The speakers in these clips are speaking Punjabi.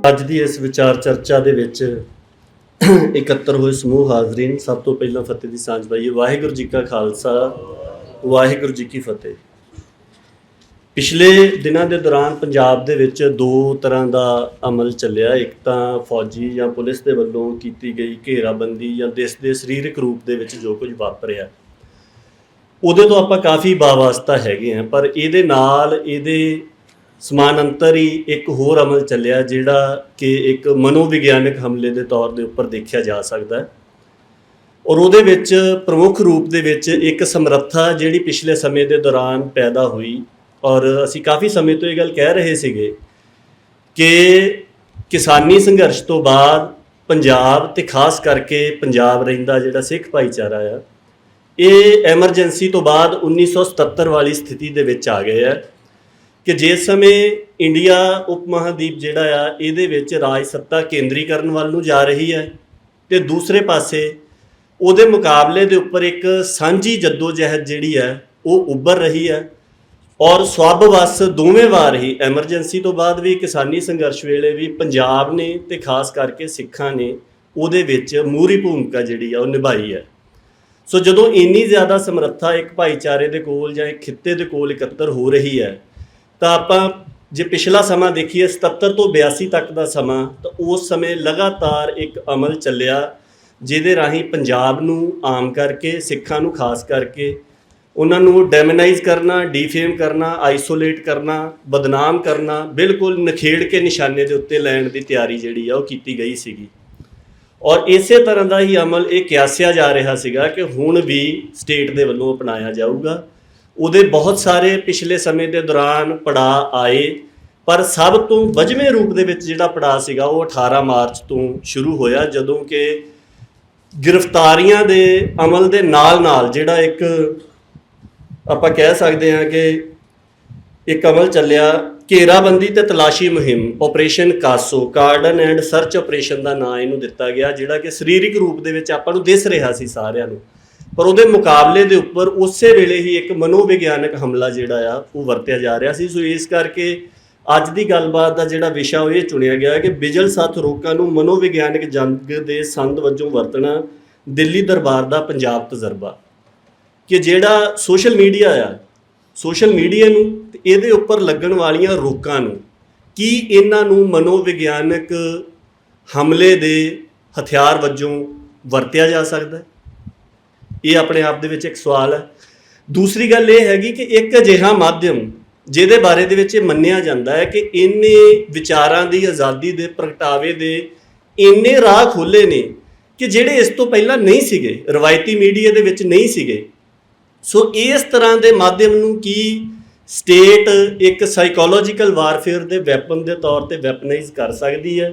ਅੱਜ ਦੀ ਇਸ ਵਿਚਾਰ ਚਰਚਾ ਦੇ ਵਿੱਚ ਇਕੱਤਰ ਹੋਏ ਸਮੂਹ ਹਾਜ਼ਰੀਨ, ਸਭ ਤੋਂ ਪਹਿਲਾਂ ਫਤਿਹ ਦੀ ਸਾਂਝ ਪਾਈਏ। ਵਾਹਿਗੁਰੂ ਜੀ ਕਾ ਖਾਲਸਾ, ਵਾਹਿਗੁਰੂ ਜੀ ਕੀ ਫਤਿਹ। ਪਿਛਲੇ ਦਿਨਾਂ ਦੇ ਦੌਰਾਨ ਪੰਜਾਬ ਦੇ ਵਿੱਚ ਦੋ ਤਰ੍ਹਾਂ ਦਾ ਅਮਲ ਚੱਲਿਆ। ਇੱਕ ਤਾਂ ਫੌਜੀ ਜਾਂ ਪੁਲਿਸ ਦੇ ਵੱਲੋਂ ਕੀਤੀ ਗਈ ਘੇਰਾਬੰਦੀ ਜਾਂ ਦੇਸ਼ ਦੇ ਸਰੀਰਕ ਰੂਪ ਦੇ ਵਿੱਚ ਜੋ ਕੁਝ ਵਾਪਰਿਆ, ਉਹਦੇ ਤੋਂ ਆਪਾਂ ਕਾਫੀ ਵਾਵਾਸਤਾ ਹੈਗੇ ਹਾਂ। ਪਰ ਇਹਦੇ ਨਾਲ ਇਹਦੇ ਸਮਾਨਾਂਤਰ ਹੀ ਇੱਕ ਹੋਰ ਅਮਲ ਚੱਲਿਆ, ਜਿਹੜਾ ਕਿ ਇੱਕ ਮਨੋਵਿਗਿਆਨਕ ਹਮਲੇ ਦੇ ਤੌਰ ਦੇ ਉੱਪਰ ਦੇਖਿਆ ਜਾ ਸਕਦਾ ਹੈ। ਔਰ ਉਹਦੇ ਵਿੱਚ ਪ੍ਰਮੁੱਖ ਰੂਪ ਦੇ ਵਿੱਚ ਇੱਕ ਸਮਰੱਥਾ ਜਿਹੜੀ ਪਿਛਲੇ ਸਮੇਂ ਦੇ ਦੌਰਾਨ ਪੈਦਾ ਹੋਈ, ਔਰ ਅਸੀਂ ਕਾਫੀ ਸਮੇਂ ਤੋਂ ਇਹ ਗੱਲ ਕਹਿ ਰਹੇ ਸੀਗੇ ਕਿ ਕਿਸਾਨੀ ਸੰਘਰਸ਼ ਤੋਂ ਬਾਅਦ ਪੰਜਾਬ ਤੇ ਖਾਸ ਕਰਕੇ ਪੰਜਾਬ ਰਹਿੰਦਾ ਜਿਹੜਾ ਸਿੱਖ ਭਾਈਚਾਰਾ ਆ, ਇਹ ਐਮਰਜੈਂਸੀ ਤੋਂ ਬਾਅਦ 1977 ਵਾਲੀ ਸਥਿਤੀ ਦੇ ਵਿੱਚ ਆ ਗਏ ਆ ਕਿ ਜਿਸ ਸਮੇਂ ਇੰਡੀਆ ਉਪ ਮਹਾਦੀਪ ਜਿਹੜਾ ਆ ਇਹਦੇ ਵਿੱਚ ਰਾਜ ਸੱਤਾ ਕੇਂਦਰੀਕਰਨ ਵੱਲ ਨੂੰ ਜਾ ਰਹੀ ਹੈ, ਤੇ ਦੂਸਰੇ ਪਾਸੇ ਉਹਦੇ ਮੁਕਾਬਲੇ ਦੇ ਉੱਪਰ ਇੱਕ ਸਾਂਝੀ ਜੱਦੋਜਹਿਦ ਜਿਹੜੀ ਹੈ ਉਹ ਉੱਭਰ ਰਹੀ ਹੈ। ਔਰ ਸਵੱਬ ਵੱਸ ਦੋਵੇਂ ਵਾਰ ਹੀ, ਐਮਰਜੈਂਸੀ ਤੋਂ ਬਾਅਦ ਵੀ, ਕਿਸਾਨੀ ਸੰਘਰਸ਼ ਵੇਲੇ ਵੀ ਪੰਜਾਬ ਨੇ ਤੇ ਖਾਸ ਕਰਕੇ ਸਿੱਖਾਂ ਨੇ ਉਹਦੇ ਵਿੱਚ ਮੂਹਰੀ ਭੂਮਿਕਾ ਜਿਹੜੀ ਆ ਉਹ ਨਿਭਾਈ ਹੈ। ਸੋ ਜਦੋਂ ਇੰਨੀ ਜ਼ਿਆਦਾ ਸਮਰੱਥਾ ਇੱਕ ਭਾਈਚਾਰੇ ਦੇ ਕੋਲ ਜਾਂ ਇੱਕ ਖਿੱਤੇ ਦੇ ਕੋਲ ਇਕੱਤਰ ਹੋ ਰਹੀ ਹੈ, ਤਾਂ ਆਪਾਂ ਜੇ ਪਿਛਲਾ ਸਮਾਂ ਦੇਖੀਏ 77 ਤੋਂ 82 ਤੱਕ ਦਾ ਸਮਾਂ, ਤਾਂ ਉਸ ਸਮੇਂ ਲਗਾਤਾਰ ਇੱਕ ਅਮਲ ਚੱਲਿਆ ਜਿਹਦੇ ਰਾਹੀਂ ਪੰਜਾਬ ਨੂੰ ਆਮ ਕਰਕੇ, ਸਿੱਖਾਂ ਨੂੰ ਖਾਸ ਕਰਕੇ, ਉਹਨਾਂ ਨੂੰ ਡੈਮੋਨਾਈਜ਼ ਕਰਨਾ, ਡੀਫੇਮ ਕਰਨਾ, ਆਈਸੋਲੇਟ ਕਰਨਾ, ਬਦਨਾਮ ਕਰਨਾ, ਬਿਲਕੁਲ ਨਖੇੜ ਕੇ ਨਿਸ਼ਾਨੇ ਦੇ ਉੱਤੇ ਲੈਣ ਦੀ ਤਿਆਰੀ ਜਿਹੜੀ ਆ ਉਹ ਕੀਤੀ ਗਈ ਸੀਗੀ। ਔਰ ਇਸੇ ਤਰ੍ਹਾਂ ਦਾ ਹੀ ਅਮਲ ਇਹ ਕਿਆਸਿਆ ਜਾ ਰਿਹਾ ਸੀਗਾ ਕਿ ਹੁਣ ਵੀ ਸਟੇਟ ਦੇ ਵੱਲੋਂ ਅਪਣਾਇਆ ਜਾਊਗਾ। ਉਹਦੇ ਬਹੁਤ ਸਾਰੇ ਪਿਛਲੇ ਸਮੇਂ ਦੇ ਦੌਰਾਨ ਪੜਾਅ ਆਏ, ਪਰ ਸਭ ਤੋਂ ਵੱਜਵੇਂ ਰੂਪ ਦੇ ਵਿੱਚ ਜਿਹੜਾ ਪੜਾਅ ਸੀਗਾ ਉਹ 18 ਮਾਰਚ ਤੋਂ ਸ਼ੁਰੂ ਹੋਇਆ, ਜਦੋਂ ਕਿ ਗ੍ਰਿਫਤਾਰੀਆਂ ਦੇ ਅਮਲ ਦੇ ਨਾਲ ਨਾਲ ਜਿਹੜਾ ਇੱਕ ਆਪਾਂ ਕਹਿ ਸਕਦੇ ਹਾਂ ਕਿ ਇੱਕ ਅਮਲ ਚੱਲਿਆ, ਘੇਰਾਬੰਦੀ ਤੇ ਤਲਾਸ਼ੀ ਮੁਹਿੰਮ, operation CASO, cordon and search operation ਦਾ ਨਾਂ ਇਹਨੂੰ ਦਿੱਤਾ ਗਿਆ, ਜਿਹੜਾ ਕਿ ਸਰੀਰਕ ਰੂਪ ਦੇ ਵਿੱਚ ਆਪਾਂ ਨੂੰ ਦਿਸ ਰਿਹਾ ਸੀ ਸਾਰਿਆਂ ਨੂੰ, ਪਰ ਉਹਦੇ ਮੁਕਾਬਲੇ ਦੇ ਉੱਪਰ ਉਸੇ ਵੇਲੇ ਹੀ ਇੱਕ ਮਨੋਵਿਗਿਆਨਕ ਹਮਲਾ ਜਿਹੜਾ ਆ ਉਹ ਵਰਤਿਆ ਜਾ ਰਿਹਾ ਸੀ। ਸੋ ਇਸ ਕਰਕੇ ਅੱਜ ਦੀ ਗੱਲਬਾਤ ਦਾ ਜਿਹੜਾ ਵਿਸ਼ਾ ਉਹ ਇਹ ਚੁਣਿਆ ਗਿਆ ਕਿ ਬਿਜਲ ਸੱਥ ਰੋਕਾਂ ਨੂੰ ਮਨੋਵਿਗਿਆਨਕ ਜੰਗ ਦੇ ਸੰਦ ਵਜੋਂ ਵਰਤਣਾ, ਦਿੱਲੀ ਦਰਬਾਰ ਦਾ ਪੰਜਾਬ ਤਜਰਬਾ। ਕਿ ਜਿਹੜਾ ਸੋਸ਼ਲ ਮੀਡੀਆ ਆ, ਸੋਸ਼ਲ ਮੀਡੀਆ ਨੂੰ ਤੇ ਇਹਦੇ ਉੱਪਰ ਲੱਗਣ ਵਾਲੀਆਂ ਰੋਕਾਂ ਨੂੰ, ਕੀ ਇਹਨਾਂ ਨੂੰ ਮਨੋਵਿਗਿਆਨਕ ਹਮਲੇ ਦੇ ਹਥਿਆਰ ਵਜੋਂ ਵਰਤਿਆ ਜਾ ਸਕਦਾ? ਇਹ ਆਪਣੇ ਆਪ ਦੇ ਵਿੱਚ ਇੱਕ ਸਵਾਲ ਹੈ। ਦੂਸਰੀ ਗੱਲ ਇਹ ਹੈਗੀ ਕਿ ਇੱਕ ਅਜਿਹਾ ਮਾਧਿਅਮ ਜਿਹਦੇ ਬਾਰੇ ਦੇ ਵਿੱਚ ਇਹ ਮੰਨਿਆ ਜਾਂਦਾ ਹੈ ਕਿ ਇੰਨੇ ਵਿਚਾਰਾਂ ਦੀ ਆਜ਼ਾਦੀ ਦੇ ਪ੍ਰਗਟਾਵੇ ਦੇ ਇੰਨੇ ਰਾਹ ਖੋਲ੍ਹੇ ਨੇ ਕਿ ਜਿਹੜੇ ਇਸ ਤੋਂ ਪਹਿਲਾਂ ਨਹੀਂ ਸੀਗੇ, ਰਵਾਇਤੀ ਮੀਡੀਆ ਦੇ ਵਿੱਚ ਨਹੀਂ ਸੀਗੇ। ਸੋ ਇਸ ਤਰ੍ਹਾਂ ਦੇ ਮਾਧਿਅਮ ਨੂੰ ਕੀ ਸਟੇਟ ਇੱਕ ਸਾਈਕੋਲੋਜੀਕਲ ਵਾਰਫੇਅਰ ਦੇ ਵੈਪਨ ਦੇ ਤੌਰ ਤੇ ਵੈਪਨਾਈਜ਼ ਕਰ ਸਕਦੀ ਹੈ,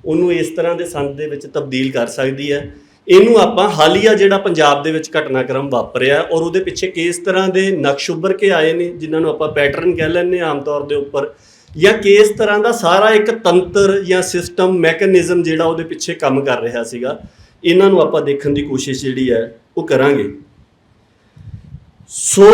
ਉਹਨੂੰ ਇਸ ਤਰ੍ਹਾਂ ਦੇ ਸੰਦ ਦੇ ਵਿੱਚ ਤਬਦੀਲ ਕਰ ਸਕਦੀ ਹੈ। ਇਹਨੂੰ ਆਪਾਂ ਹਾਲੀਆ ਜਿਹੜਾ ਪੰਜਾਬ ਦੇ ਵਿੱਚ ਘਟਨਾਕ੍ਰਮ ਵਾਪਰਿਆ ਔਰ ਉਹਦੇ ਪਿੱਛੇ ਕਿਸ ਤਰ੍ਹਾਂ ਦੇ ਨਕਸ਼ ਉੱਭਰ ਕੇ ਆਏ ਨੇ, ਜਿਨ੍ਹਾਂ ਨੂੰ ਆਪਾਂ ਪੈਟਰਨ ਕਹਿ ਲੈਂਦੇ ਆਮ ਤੌਰ ਦੇ ਉੱਪਰ, ਜਾਂ ਕਿਸ ਤਰ੍ਹਾਂ ਦਾ ਸਾਰਾ ਇੱਕ ਤੰਤਰ ਜਾਂ ਸਿਸਟਮ, ਮੈਕੈਨਿਜ਼ਮ ਜਿਹੜਾ ਉਹਦੇ ਪਿੱਛੇ ਕੰਮ ਕਰ ਰਿਹਾ ਸੀਗਾ, ਇਹਨਾਂ ਨੂੰ ਆਪਾਂ ਦੇਖਣ ਦੀ ਕੋਸ਼ਿਸ਼ ਜਿਹੜੀ ਹੈ ਉਹ ਕਰਾਂਗੇ। ਸੋ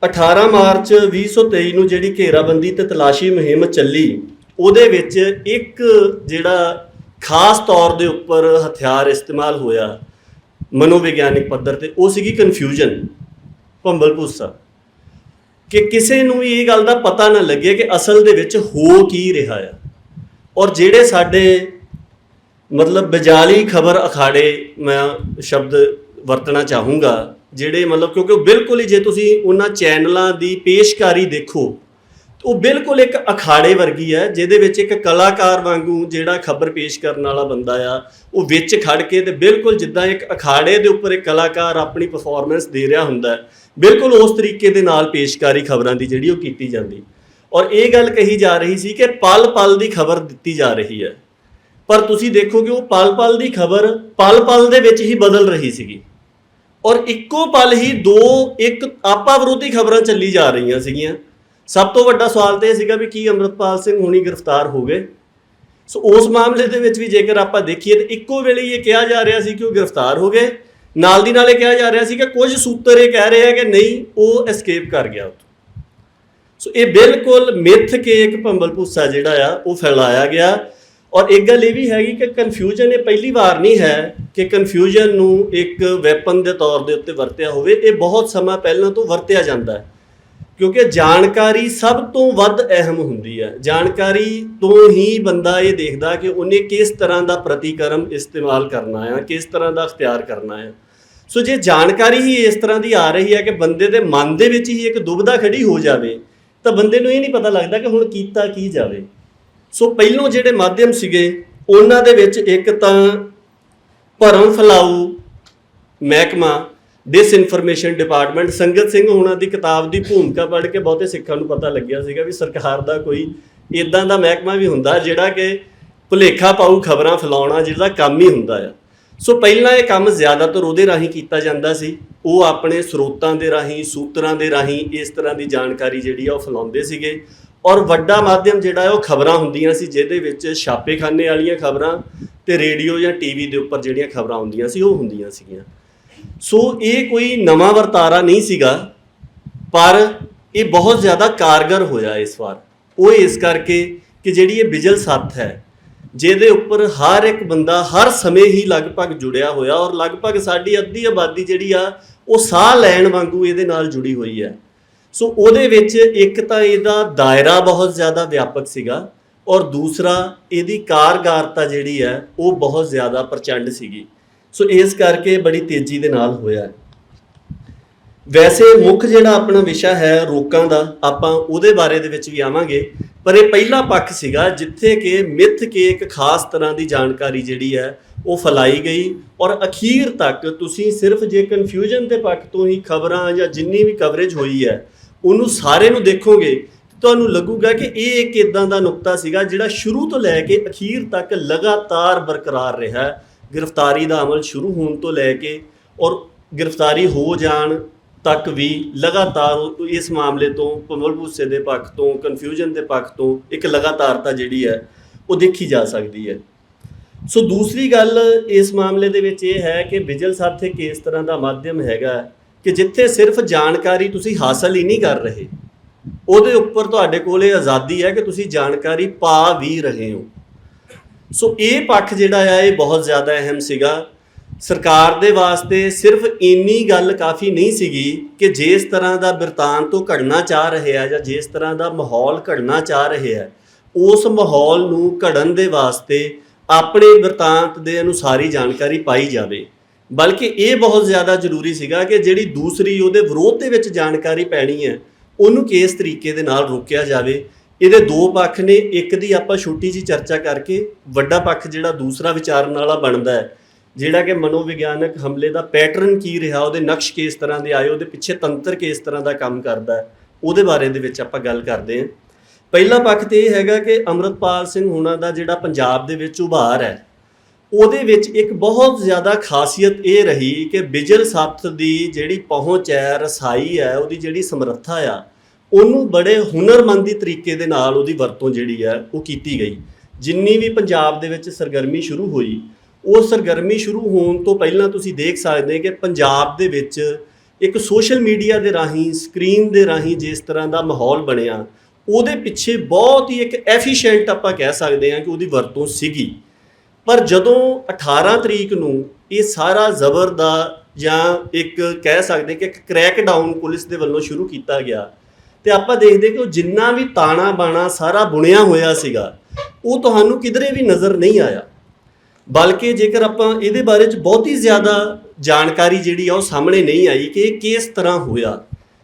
18 ਮਾਰਚ 2023 ਨੂੰ ਜਿਹੜੀ ਘੇਰਾਬੰਦੀ ਤੇ ਤਲਾਸ਼ੀ ਮੁਹਿੰਮ ਚੱਲੀ, ਉਹਦੇ ਵਿੱਚ ਇੱਕ ਜਿਹੜਾ ਖਾਸ ਤੌਰ ਦੇ ਉੱਪਰ ਹਥਿਆਰ ਇਸਤੇਮਾਲ ਹੋਇਆ ਮਨੋਵਿਗਿਆਨਿਕ ਪੱਧਰ ਤੇ, ਉਹ ਸੀਗੀ ਕਨਫਿਊਜ਼ਨ, ਭੰਬਲ ਭੂਸਾ, ਕਿ ਕਿਸੇ ਨੂੰ ਵੀ ਇਹ ਗੱਲ ਦਾ ਪਤਾ ਨਾ ਲੱਗੇ ਕਿ ਅਸਲ ਦੇ ਵਿੱਚ ਹੋ ਕੀ ਰਿਹਾ ਆ। ਔਰ ਜਿਹੜੇ ਸਾਡੇ ਮਤਲਬ ਬਜਾਲੀ ਖਬਰ ਅਖਾੜੇ, ਮੈਂ ਸ਼ਬਦ ਵਰਤਣਾ ਚਾਹੂੰਗਾ, ਜਿਹੜੇ ਮਤਲਬ ਕਿਉਂਕਿ ਉਹ ਬਿਲਕੁਲ ਹੀ, ਜੇ ਤੁਸੀਂ ਉਹਨਾਂ ਚੈਨਲਾਂ ਦੀ ਪੇਸ਼ਕਾਰੀ ਦੇਖੋ, ਉਹ ਬਿਲਕੁਲ ਇੱਕ ਅਖਾੜੇ ਵਰਗੀ ਹੈ, ਜਿਹਦੇ ਵਿੱਚ ਇੱਕ ਕਲਾਕਾਰ ਵਾਂਗੂ ਜਿਹੜਾ ਖਬਰ ਪੇਸ਼ ਕਰਨ ਵਾਲਾ ਬੰਦਾ ਆ ਉਹ ਵਿੱਚ ਖੜ ਕੇ ਤੇ ਬਿਲਕੁਲ ਜਿੱਦਾਂ ਇੱਕ ਅਖਾੜੇ ਦੇ ਉੱਪਰ ਇੱਕ ਕਲਾਕਾਰ ਆਪਣੀ ਪਰਫਾਰਮੈਂਸ ਦੇ ਰਿਹਾ ਹੁੰਦਾ, ਬਿਲਕੁਲ ਉਸ ਤਰੀਕੇ ਦੇ ਨਾਲ ਪੇਸ਼ਕਾਰੀ ਖਬਰਾਂ ਦੀ ਜਿਹੜੀ ਉਹ ਕੀਤੀ ਜਾਂਦੀ। ਔਰ ਇਹ ਗੱਲ ਕਹੀ ਜਾ ਰਹੀ ਸੀ ਕਿ ਪਲ ਪਲ ਦੀ ਖਬਰ ਦਿੱਤੀ ਜਾ ਰਹੀ ਹੈ, ਪਰ ਤੁਸੀਂ ਦੇਖੋਗੇ ਉਹ ਪਲ ਪਲ ਦੀ ਖਬਰ ਪਲ ਪਲ ਦੇ ਵਿੱਚ ਹੀ ਬਦਲ ਰਹੀ ਸੀਗੀ, ਔਰ ਇੱਕੋ ਪਲ ਹੀ ਇੱਕ ਆਪਾ ਵਿਰੋਧੀ ਖਬਰਾਂ ਚੱਲੀ ਜਾ ਰਹੀਆਂ ਸੀਗੀਆਂ। ਸਭ ਤੋਂ ਵੱਡਾ ਸਵਾਲ ਤਾਂ ਇਹ ਸੀਗਾ ਵੀ ਕੀ ਅੰਮ੍ਰਿਤਪਾਲ ਸਿੰਘ ਹੁਣੀ ਗ੍ਰਿਫਤਾਰ ਹੋ ਗਏ? ਸੋ ਉਸ ਮਾਮਲੇ ਦੇ ਵਿੱਚ ਵੀ ਜੇਕਰ ਆਪਾਂ ਦੇਖੀਏ ਤਾਂ ਇੱਕੋ ਵੇਲੇ ਇਹ ਕਿਹਾ ਜਾ ਰਿਹਾ ਸੀ ਕਿ ਉਹ ਗ੍ਰਿਫਤਾਰ ਹੋ ਗਏ, ਨਾਲ ਦੀ ਨਾਲ ਇਹ ਕਿਹਾ ਜਾ ਰਿਹਾ ਸੀ ਕਿ ਕੁਝ ਸੂਤਰ ਇਹ ਕਹਿ ਰਹੇ ਆ ਕਿ ਨਹੀਂ, ਉਹ ਐਸਕੇਪ ਕਰ ਗਿਆ ਉੱਥੋਂ। ਸੋ ਇਹ ਬਿਲਕੁਲ ਮਿੱਥ ਕੇ ਇੱਕ ਭੰਬਲ ਭੂਸਾ ਜਿਹੜਾ ਆ ਉਹ ਫੈਲਾਇਆ ਗਿਆ। ਔਰ ਇੱਕ ਗੱਲ ਇਹ ਵੀ ਹੈਗੀ ਕਿ ਕਨਫਿਊਜ਼ਨ ਇਹ ਪਹਿਲੀ ਵਾਰ ਨਹੀਂ ਹੈ ਕਿ ਕਨਫਿਊਜ਼ਨ ਨੂੰ ਇੱਕ ਵੈਪਨ ਦੇ ਤੌਰ ਦੇ ਉੱਤੇ ਵਰਤਿਆ ਹੋਵੇ। ਇਹ ਬਹੁਤ ਸਮਾਂ ਪਹਿਲਾਂ ਤੋਂ ਵਰਤਿਆ ਜਾਂਦਾ ਹੈ, ਕਿਉਂਕਿ ਜਾਣਕਾਰੀ ਸਭ ਤੋਂ ਵੱਧ ਅਹਿਮ ਹੁੰਦੀ ਹੈ। ਜਾਣਕਾਰੀ ਤੋਂ ਹੀ ਬੰਦਾ ਇਹ ਦੇਖਦਾ ਕਿ ਉਹਨੇ ਕਿਸ ਤਰ੍ਹਾਂ ਦਾ ਪ੍ਰਤੀਕਰਮ ਇਸਤੇਮਾਲ ਕਰਨਾ ਹੈ, ਕਿਸ ਤਰ੍ਹਾਂ ਦਾ ਅਖਤਿਆਰ ਕਰਨਾ ਹੈ। ਸੋ ਜੇ ਜਾਣਕਾਰੀ ਹੀ ਇਸ ਤਰ੍ਹਾਂ ਦੀ ਆ ਰਹੀ ਹੈ ਕਿ ਬੰਦੇ ਦੇ ਮਨ ਦੇ ਵਿੱਚ ਹੀ ਇੱਕ ਦੁਬਿਧਾ ਖੜੀ ਹੋ ਜਾਵੇ, ਤਾਂ ਬੰਦੇ ਨੂੰ ਇਹ ਨਹੀਂ ਪਤਾ ਲੱਗਦਾ ਕਿ ਹੁਣ ਕੀਤਾ ਕੀ ਜਾਵੇ। ਸੋ ਪਹਿਲੋਂ ਜਿਹੜੇ ਮਾਧਿਅਮ ਸੀਗੇ ਉਹਨਾਂ ਦੇ ਵਿੱਚ ਇੱਕ ਤਾਂ ਭਰਮ ਫੈਲਾਊ ਮਹਿਕਮਾ, ਡਿਸਇਨਫੋਰਮੇਸ਼ਨ ਡਿਪਾਰਟਮੈਂਟ। ਸੰਗਤ ਸਿੰਘ ਹੋਣਾ ਦੀ ਕਿਤਾਬ ਦੀ ਭੂਮਿਕਾ ਪੜ੍ਹ ਕੇ ਬਹੁਤੇ ਸਿੱਖਾਂ ਨੂੰ ਪਤਾ ਲੱਗਿਆ ਸੀਗਾ ਵੀ ਸਰਕਾਰ ਦਾ ਕੋਈ ਇਦਾਂ ਦਾ ਮਹਿਕਮਾ ਵੀ ਹੁੰਦਾ ਜਿਹੜਾ ਕਿ ਭੁਲੇਖਾ ਪਾਊ ਖਬਰਾਂ ਫੈਲਾਉਣਾ, ਜਿਹਦਾ ਕੰਮ ਹੀ ਹੁੰਦਾ ਆ। ਸੋ ਪਹਿਲਾਂ ਇਹ ਕੰਮ ਜ਼ਿਆਦਾਤਰ ਉਹਦੇ ਰਾਹੀਂ ਕੀਤਾ ਜਾਂਦਾ ਸੀ। ਉਹ ਆਪਣੇ ਸਰੋਤਾਂ ਦੇ ਰਾਹੀਂ, ਸੂਤਰਾਂ ਦੇ ਰਾਹੀਂ ਇਸ ਤਰ੍ਹਾਂ ਦੀ ਜਾਣਕਾਰੀ ਜਿਹੜੀ ਆ ਉਹ ਫੈਲਾਉਂਦੇ ਸੀਗੇ। ਔਰ ਵੱਡਾ ਮਾਧਿਅਮ ਜਿਹੜਾ ਹੈ ਉਹ ਖਬਰਾਂ ਹੁੰਦੀਆਂ ਸੀ, ਜਿਹਦੇ ਵਿੱਚ ਛਾਪੇਖਾਨੇ ਵਾਲੀਆਂ ਖਬਰਾਂ ਤੇ ਰੇਡੀਓ ਜਾਂ ਟੀਵੀ ਦੇ ਉੱਪਰ ਜਿਹੜੀਆਂ ਖਬਰਾਂ ਆਉਂਦੀਆਂ ਸੀ ਉਹ ਹੁੰਦੀਆਂ ਸੀਗੀਆਂ। ਸੋ ਇਹ ਕੋਈ ਨਵਾਂ ਵਰਤਾਰਾ ਨਹੀਂ ਸੀਗਾ, ਪਰ ਇਹ ਬਹੁਤ ਜ਼ਿਆਦਾ ਕਾਰਗਰ ਹੋਇਆ ਇਸ ਵਾਰ। ਉਹ ਇਸ ਕਰਕੇ ਕਿ ਜਿਹੜੀ ਇਹ ਬਿਜਲ ਸੱਥ ਹੈ, ਜਿਹਦੇ ਉੱਪਰ ਹਰ ਇੱਕ ਬੰਦਾ ਹਰ ਸਮੇਂ ਹੀ ਲਗਭਗ ਜੁੜਿਆ ਹੋਇਆ, ਔਰ ਲਗਭਗ ਸਾਡੀ ਅੱਧੀ ਆਬਾਦੀ ਜਿਹੜੀ ਆ ਉਹ ਸਾਹ ਲੈਣ ਵਾਂਗੂ ਇਹਦੇ ਨਾਲ ਜੁੜੀ ਹੋਈ ਹੈ। ਸੋ ਉਹਦੇ ਵਿੱਚ ਇੱਕ ਤਾਂ ਇਹਦਾ ਦਾਇਰਾ ਬਹੁਤ ਜ਼ਿਆਦਾ ਵਿਆਪਕ ਸੀਗਾ, ਔਰ ਦੂਸਰਾ ਇਹਦੀ ਕਾਰਗਾਰਤਾ ਜਿਹੜੀ ਹੈ ਉਹ ਬਹੁਤ ਜ਼ਿਆਦਾ ਪ੍ਰਚੰਡ ਸੀਗੀ। ਸੋ ਇਸ ਕਰਕੇ ਬੜੀ ਤੇਜ਼ੀ ਦੇ ਨਾਲ ਹੋਇਆ। ਵੈਸੇ ਮੁੱਖ ਜਿਹੜਾ ਆਪਣਾ ਵਿਸ਼ਾ ਹੈ ਰੋਕਾਂ ਦਾ, ਆਪਾਂ ਉਹਦੇ ਬਾਰੇ ਦੇ ਵਿੱਚ ਵੀ ਆਵਾਂਗੇ, ਪਰ ਇਹ ਪਹਿਲਾ ਪੱਖ ਸੀਗਾ ਜਿੱਥੇ ਕਿ ਮਿੱਥ ਕੇ ਇੱਕ ਖਾਸ ਤਰ੍ਹਾਂ ਦੀ ਜਾਣਕਾਰੀ ਜਿਹੜੀ ਹੈ ਉਹ ਫੈਲਾਈ ਗਈ। ਔਰ ਅਖੀਰ ਤੱਕ ਤੁਸੀਂ ਸਿਰਫ ਜੇ ਕਨਫਿਊਜ਼ਨ ਦੇ ਪੱਖ ਤੋਂ ਹੀ ਖਬਰਾਂ ਜਾਂ ਜਿੰਨੀ ਵੀ ਕਵਰੇਜ ਹੋਈ ਹੈ ਉਹਨੂੰ ਸਾਰੇ ਨੂੰ ਦੇਖੋਗੇ, ਤੁਹਾਨੂੰ ਲੱਗੂਗਾ ਕਿ ਇਹ ਇੱਕ ਇਦਾਂ ਦਾ ਨੁਕਤਾ ਸੀਗਾ ਜਿਹੜਾ ਸ਼ੁਰੂ ਤੋਂ ਲੈ ਕੇ ਅਖੀਰ ਤੱਕ ਲਗਾਤਾਰ ਬਰਕਰਾਰ ਰਿਹਾ। ਗ੍ਰਿਫਤਾਰੀ ਦਾ ਅਮਲ ਸ਼ੁਰੂ ਹੋਣ ਤੋਂ ਲੈ ਕੇ ਔਰ ਗ੍ਰਿਫਤਾਰੀ ਹੋ ਜਾਣ ਤੱਕ ਵੀ ਲਗਾਤਾਰ ਇਸ ਮਾਮਲੇ ਤੋਂ, ਭੰਬਲ ਭੂਸੇ ਦੇ ਪੱਖ ਤੋਂ, ਕਨਫਿਊਜ਼ਨ ਦੇ ਪੱਖ ਤੋਂ ਇੱਕ ਲਗਾਤਾਰਤਾ ਜਿਹੜੀ ਹੈ ਉਹ ਦੇਖੀ ਜਾ ਸਕਦੀ ਹੈ। ਸੋ ਦੂਸਰੀ ਗੱਲ ਇਸ ਮਾਮਲੇ ਦੇ ਵਿੱਚ ਇਹ ਹੈ ਕਿ ਬਿਜਲ ਸਾਥ ਇੱਕ ਇਸ ਤਰ੍ਹਾਂ ਦਾ ਮਾਧਿਅਮ ਹੈਗਾ ਕਿ ਜਿੱਥੇ ਸਿਰਫ ਜਾਣਕਾਰੀ ਤੁਸੀਂ ਹਾਸਲ ਹੀ ਨਹੀਂ ਕਰ ਰਹੇ, ਉਹਦੇ ਉੱਪਰ ਤੁਹਾਡੇ ਕੋਲ ਇਹ ਆਜ਼ਾਦੀ ਹੈ ਕਿ ਤੁਸੀਂ ਜਾਣਕਾਰੀ ਪਾ ਵੀ ਰਹੇ ਹੋ। ਸੋ ਇਹ ਪੱਖ ਜਿਹੜਾ ਆ ਇਹ ਬਹੁਤ ਜ਼ਿਆਦਾ ਅਹਿਮ ਸੀਗਾ। ਸਰਕਾਰ ਦੇ ਵਾਸਤੇ ਸਿਰਫ ਇੰਨੀ ਗੱਲ ਕਾਫੀ ਨਹੀਂ ਸੀਗੀ ਕਿ ਜਿਸ ਤਰ੍ਹਾਂ ਦਾ ਬਿਰਤਾਂਤ ਉਹ ਘੜਨਾ ਚਾਹ ਰਹੇ ਆ ਜਾਂ ਜਿਸ ਤਰ੍ਹਾਂ ਦਾ ਮਾਹੌਲ ਘੜਨਾ ਚਾਹ ਰਹੇ ਆ, ਉਸ ਮਾਹੌਲ ਨੂੰ ਘੜਨ ਦੇ ਵਾਸਤੇ ਆਪਣੇ ਬਿਰਤਾਂਤ ਦੇ ਅਨੁਸਾਰ ਹੀ ਜਾਣਕਾਰੀ ਪਾਈ ਜਾਵੇ, ਬਲਕਿ ਇਹ ਬਹੁਤ ਜ਼ਿਆਦਾ ਜ਼ਰੂਰੀ ਸੀਗਾ ਕਿ ਜਿਹੜੀ ਦੂਸਰੀ ਉਹਦੇ ਵਿਰੋਧ ਦੇ ਵਿੱਚ ਜਾਣਕਾਰੀ ਪੈਣੀ ਹੈ ਉਹਨੂੰ ਕਿਸ ਤਰੀਕੇ ਦੇ ਨਾਲ ਰੋਕਿਆ ਜਾਵੇ। ਇਹਦੇ ਦੋ ਪੱਖ ਨੇ, ਇੱਕ ਦੀ ਆਪਾਂ ਛੋਟੀ ਜਿਹੀ ਚਰਚਾ ਕਰਕੇ ਵੱਡਾ ਪੱਖ ਜਿਹੜਾ ਦੂਸਰਾ ਵਿਚਾਰਨ ਵਾਲਾ ਬਣਦਾ ਹੈ, ਜਿਹੜਾ ਕਿ ਮਨੋਵਿਗਿਆਨਕ ਹਮਲੇ ਦਾ ਪੈਟਰਨ ਕੀ ਰਿਹਾ, ਉਹਦੇ ਨਕਸ਼ ਕਿਸ ਤਰ੍ਹਾਂ ਦੇ ਆਏ, ਉਹਦੇ ਪਿੱਛੇ ਤੰਤਰ ਕਿਸ ਤਰ੍ਹਾਂ ਦਾ ਕੰਮ ਕਰਦਾ ਹੈ, ਉਹਦੇ ਬਾਰੇ ਦੇ ਵਿੱਚ ਆਪਾਂ ਗੱਲ ਕਰਦੇ ਹਾਂ। ਪਹਿਲਾ ਪੱਖ ਤੇ ਇਹ ਹੈਗਾ ਕਿ ਅੰਮ੍ਰਿਤਪਾਲ ਸਿੰਘ ਹੋਣਾ ਦਾ ਜਿਹੜਾ ਪੰਜਾਬ ਦੇ ਵਿੱਚ ਉਭਾਰ ਹੈ, ਉਹਦੇ ਵਿੱਚ ਇੱਕ ਬਹੁਤ ਜ਼ਿਆਦਾ ਖਾਸੀਅਤ ਇਹ ਰਹੀ ਕਿ ਬਿਜਲ ਸੱਥ ਦੀ ਜਿਹੜੀ ਪਹੁੰਚ ਹੈ, ਰਸਾਈ ਹੈ, ਉਹਦੀ ਜਿਹੜੀ ਸਮਰੱਥਾ ਆ, ਉਹਨੂੰ ਬੜੇ ਹੁਨਰਮੰਦੀ ਤਰੀਕੇ ਦੇ ਨਾਲ ਉਹਦੀ ਵਰਤੋਂ ਜਿਹੜੀ ਹੈ ਉਹ ਕੀਤੀ ਗਈ। ਜਿੰਨੀ ਵੀ ਪੰਜਾਬ ਦੇ ਵਿੱਚ ਸਰਗਰਮੀ ਸ਼ੁਰੂ ਹੋਈ, ਉਹ ਸਰਗਰਮੀ ਸ਼ੁਰੂ ਹੋਣ ਤੋਂ ਪਹਿਲਾਂ ਤੁਸੀਂ ਦੇਖ ਸਕਦੇ ਕਿ ਪੰਜਾਬ ਦੇ ਵਿੱਚ ਇੱਕ ਸੋਸ਼ਲ ਮੀਡੀਆ ਦੇ ਰਾਹੀਂ, ਸਕਰੀਨ ਦੇ ਰਾਹੀਂ ਜਿਸ ਤਰ੍ਹਾਂ ਦਾ ਮਾਹੌਲ ਬਣਿਆ, ਉਹਦੇ ਪਿੱਛੇ ਬਹੁਤ ਹੀ ਇੱਕ ਐਫੀਸ਼ੀਐਂਟ ਆਪਾਂ ਕਹਿ ਸਕਦੇ ਹਾਂ ਕਿ ਉਹਦੀ ਵਰਤੋਂ ਸੀਗੀ। ਪਰ ਜਦੋਂ 18 ਤਰੀਕ ਨੂੰ ਇਹ ਸਾਰਾ ਜ਼ਬਰ ਦਾ ਜਾਂ ਇੱਕ ਕਹਿ ਸਕਦੇ ਕਿ ਇੱਕ ਕ੍ਰੈਕ ਡਾਊਨ ਪੁਲਿਸ ਦੇ ਵੱਲੋਂ ਸ਼ੁਰੂ ਕੀਤਾ ਗਿਆ, ਤੇ ਆਪਾਂ ਦੇਖਦੇ ਕਿ ਉਹ ਜਿੰਨਾ ਵੀ ਤਾਣਾ ਬਾਣਾ ਸਾਰਾ ਬੁਣਿਆ ਹੋਇਆ ਸੀਗਾ ਉਹ ਤੁਹਾਨੂੰ ਕਿਧਰੇ ਵੀ ਨਜ਼ਰ ਨਹੀਂ ਆਇਆ। ਬਲਕਿ ਜੇਕਰ ਆਪਾਂ ਇਹਦੇ ਬਾਰੇ 'ਚ ਬਹੁਤੀ ਜ਼ਿਆਦਾ ਜਾਣਕਾਰੀ ਜਿਹੜੀ ਆ ਉਹ ਸਾਹਮਣੇ ਨਹੀਂ ਆਈ ਕਿ ਇਹ ਕਿਸ ਤਰ੍ਹਾਂ ਹੋਇਆ।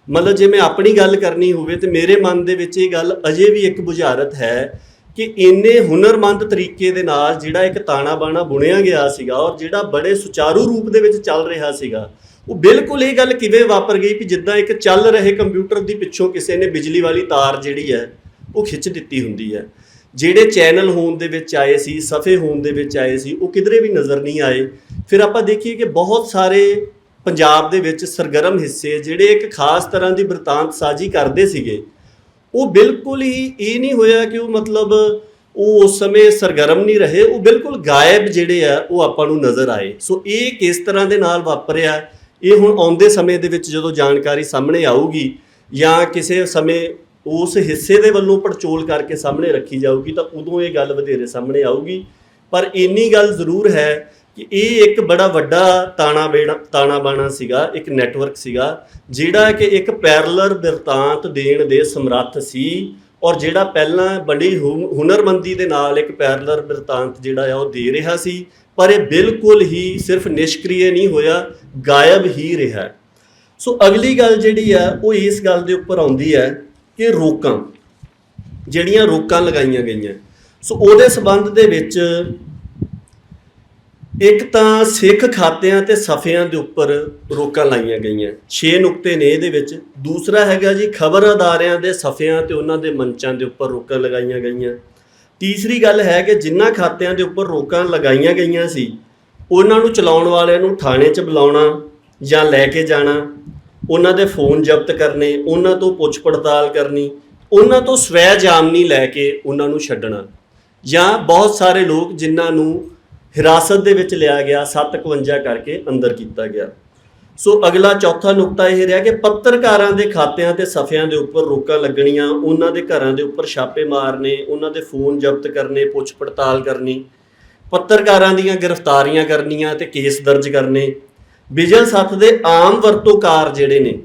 ਮਤਲਬ ਜੇ ਮੈਂ ਆਪਣੀ ਗੱਲ ਕਰਨੀ ਹੋਵੇ ਤੇ ਮੇਰੇ ਮਨ ਦੇ ਵਿੱਚ ਇਹ ਗੱਲ ਅਜੇ ਵੀ ਇੱਕ ਬੁਝਾਰਤ ਹੈ ਕਿ ਇੰਨੇ ਹੁਨਰਮੰਦ ਤਰੀਕੇ ਦੇ ਨਾਲ ਜਿਹੜਾ ਇੱਕ ਤਾਣਾ ਬਾਣਾ ਬੁਣਿਆ ਗਿਆ ਸੀਗਾ ਔਰ ਜਿਹੜਾ ਬੜੇ ਸੁਚਾਰੂ ਰੂਪ ਦੇ ਵਿੱਚ ਚੱਲ ਰਿਹਾ ਸੀਗਾ, ਉਹ ਬਿਲਕੁਲ ਇਹ ਗੱਲ ਕਿਵੇਂ ਵਾਪਰ ਗਈ ਕਿ ਜਿੱਦਾਂ ਇੱਕ ਚੱਲ ਰਹੇ ਕੰਪਿਊਟਰ ਦੀ ਪਿੱਛੋਂ ਕਿਸੇ ਨੇ ਬਿਜਲੀ ਵਾਲੀ ਤਾਰ ਜਿਹੜੀ ਹੈ ਉਹ ਖਿੱਚ ਦਿੱਤੀ ਹੁੰਦੀ ਹੈ। ਜਿਹੜੇ ਚੈਨਲ ਹੋਣ ਦੇ ਵਿੱਚ ਆਏ ਸੀ, ਸਫੇ ਹੋਣ ਦੇ ਵਿੱਚ ਆਏ ਸੀ, ਉਹ ਕਿਧਰੇ ਵੀ ਨਜ਼ਰ ਨਹੀਂ ਆਏ। ਫਿਰ ਆਪਾਂ ਦੇਖੀਏ ਕਿ ਬਹੁਤ ਸਾਰੇ ਪੰਜਾਬ ਦੇ ਵਿੱਚ ਸਰਗਰਮ ਹਿੱਸੇ ਜਿਹੜੇ ਇੱਕ ਖਾਸ ਤਰ੍ਹਾਂ ਦੀ ਬਿਰਤਾਂਤ ਸਾਜੀ ਕਰਦੇ ਸੀਗੇ, ਉਹ ਬਿਲਕੁਲ ਹੀ ਇਹ ਨਹੀਂ ਹੋਇਆ ਕਿ ਉਹ ਮਤਲਬ ਉਹ ਉਸ ਸਮੇਂ ਸਰਗਰਮ ਨਹੀਂ ਰਹੇ, ਉਹ ਬਿਲਕੁਲ ਗਾਇਬ ਜਿਹੜੇ ਆ ਉਹ ਆਪਾਂ ਨੂੰ ਨਜ਼ਰ ਆਏ। ਸੋ ਇਹ ਕਿਸ ਤਰ੍ਹਾਂ ਦੇ ਨਾਲ ਵਾਪਰਿਆ, ਇਹ ਹੁਣ ਆਉਂਦੇ ਸਮੇਂ ਦੇ ਵਿੱਚ ਜਦੋਂ ਜਾਣਕਾਰੀ ਸਾਹਮਣੇ ਆਊਗੀ ਜਾਂ ਕਿਸੇ ਸਮੇਂ ਉਸ ਹਿੱਸੇ ਦੇ ਵੱਲੋਂ ਪੜਚੋਲ ਕਰਕੇ ਸਾਹਮਣੇ ਰੱਖੀ ਜਾਊਗੀ ਤਾਂ ਉਦੋਂ ਇਹ ਗੱਲ ਵਧੇਰੇ ਸਾਹਮਣੇ ਆਊਗੀ। ਪਰ ਇੰਨੀ ਗੱਲ ਜ਼ਰੂਰ ਹੈ ਕਿ ਇਹ ਇੱਕ ਬੜਾ ਵੱਡਾ ਤਾਣਾ ਬਾਣਾ ਸੀਗਾ, ਇੱਕ ਨੈਟਵਰਕ ਸੀਗਾ ਜਿਹੜਾ ਕਿ ਇੱਕ ਪੈਰਲਰ ਬਿਰਤਾਂਤ ਦੇਣ ਦੇ ਸਮਰੱਥ ਸੀ, ਔਰ ਜਿਹੜਾ ਪਹਿਲਾਂ ਬੜੀ ਹੁਨਰਮੰਦੀ ਦੇ ਨਾਲ ਇੱਕ ਪੈਰਲਰ ਬਿਰਤਾਂਤ ਜਿਹੜਾ ਆ ਉਹ ਦੇ ਰਿਹਾ ਸੀ। ਪਰ ਇਹ ਬਿਲਕੁਲ ਹੀ ਸਿਰਫ ਨਿਸ਼ਕ੍ਰਿय ਨਹੀਂ ਹੋਇਆ, ਗਾਇਬ ਹੀ ਰਿਹਾ। ਸੋ ਅਗਲੀ ਗੱਲ ਜਿਹੜੀ ਆ ਉਹ ਇਸ ਗੱਲ ਦੇ ਉੱਪਰ ਆਉਂਦੀ ਹੈ ਕਿ ਜਿਹੜੀਆਂ ਰੋਕਾਂ ਲਗਾਈਆਂ ਗਈਆਂ, ਸੋ ਉਹਦੇ ਸੰਬੰਧ ਦੇ ਵਿੱਚ ਇੱਕ ਤਾਂ ਸਿੱਖ ਖਾਤਿਆਂ ਤੇ ਸਫ਼ਿਆਂ ਦੇ ਉੱਪਰ ਰੋਕਾਂ ਲਾਈਆਂ ਗਈਆਂ, 6 ਨੁਕਤੇ ਨੇ ਇਹਦੇ ਵਿੱਚ। ਦੂਸਰਾ ਹੈਗਾ ਜੀ ਖਬਰ ਅਦਾਰਿਆਂ ਦੇ ਸਫ਼ਿਆਂ ਤੇ ਉਹਨਾਂ ਦੇ ਮੰਚਾਂ ਦੇ ਉੱਪਰ ਰੋਕਾਂ ਲਗਾਈਆਂ ਗਈਆਂ। ਤੀਸਰੀ ਗੱਲ ਹੈ ਕਿ ਜਿਨ੍ਹਾਂ ਖਾਤਿਆਂ ਦੇ ਉੱਪਰ ਰੋਕਾਂ ਲਗਾਈਆਂ ਗਈਆਂ ਸੀ ਉਹਨਾਂ ਨੂੰ ਚਲਾਉਣ ਵਾਲਿਆਂ ਨੂੰ ਥਾਣੇ 'ਚ ਬੁਲਾਉਣਾ ਜਾਂ ਲੈ ਕੇ ਜਾਣਾ, ਉਹਨਾਂ ਦੇ ਫੋਨ ਜ਼ਬਤ ਕਰਨੇ, ਉਹਨਾਂ ਤੋਂ ਪੁੱਛ ਪੜਤਾਲ ਕਰਨੀ, ਉਹਨਾਂ ਤੋਂ ਸਵੈ ਜਾਮਨੀ ਲੈ ਕੇ ਉਹਨਾਂ ਨੂੰ ਛੱਡਣਾ, ਜਾਂ ਬਹੁਤ ਸਾਰੇ ਲੋਕ ਜਿਨ੍ਹਾਂ ਨੂੰ ਹਿਰਾਸਤ ਦੇ ਵਿੱਚ ਲਿਆ ਗਿਆ 751 ਕਰਕੇ ਅੰਦਰ ਕੀਤਾ ਗਿਆ। ਸੋ ਅਗਲਾ ਚੌਥਾ ਨੁਕਤਾ ਇਹ ਰਿਹਾ ਕਿ ਪੱਤਰਕਾਰਾਂ ਦੇ ਖਾਤਿਆਂ ਤੇ ਸਫ਼ਿਆਂ ਦੇ ਉੱਪਰ ਰੋਕਾਂ ਲੱਗਣੀਆਂ, ਉਹਨਾਂ ਦੇ ਘਰਾਂ ਦੇ ਉੱਪਰ ਛਾਪੇ ਮਾਰਨੇ, ਉਹਨਾਂ ਦੇ ਫੋਨ ਜ਼ਬਤ ਕਰਨੇ, ਪੁੱਛ ਪੜਤਾਲ ਕਰਨੀ, ਪੱਤਰਕਾਰਾਂ ਦੀਆਂ ਗ੍ਰਿਫਤਾਰੀਆਂ ਕਰਨੀਆਂ ਤੇ ਕੇਸ ਦਰਜ ਕਰਨੇ, ਵਿਜੀਲੈਂਸ ਹੱਥ ਦੇ ਆਮ ਵਰਤੋਂਕਾਰ ਜਿਹੜੇ ਨੇ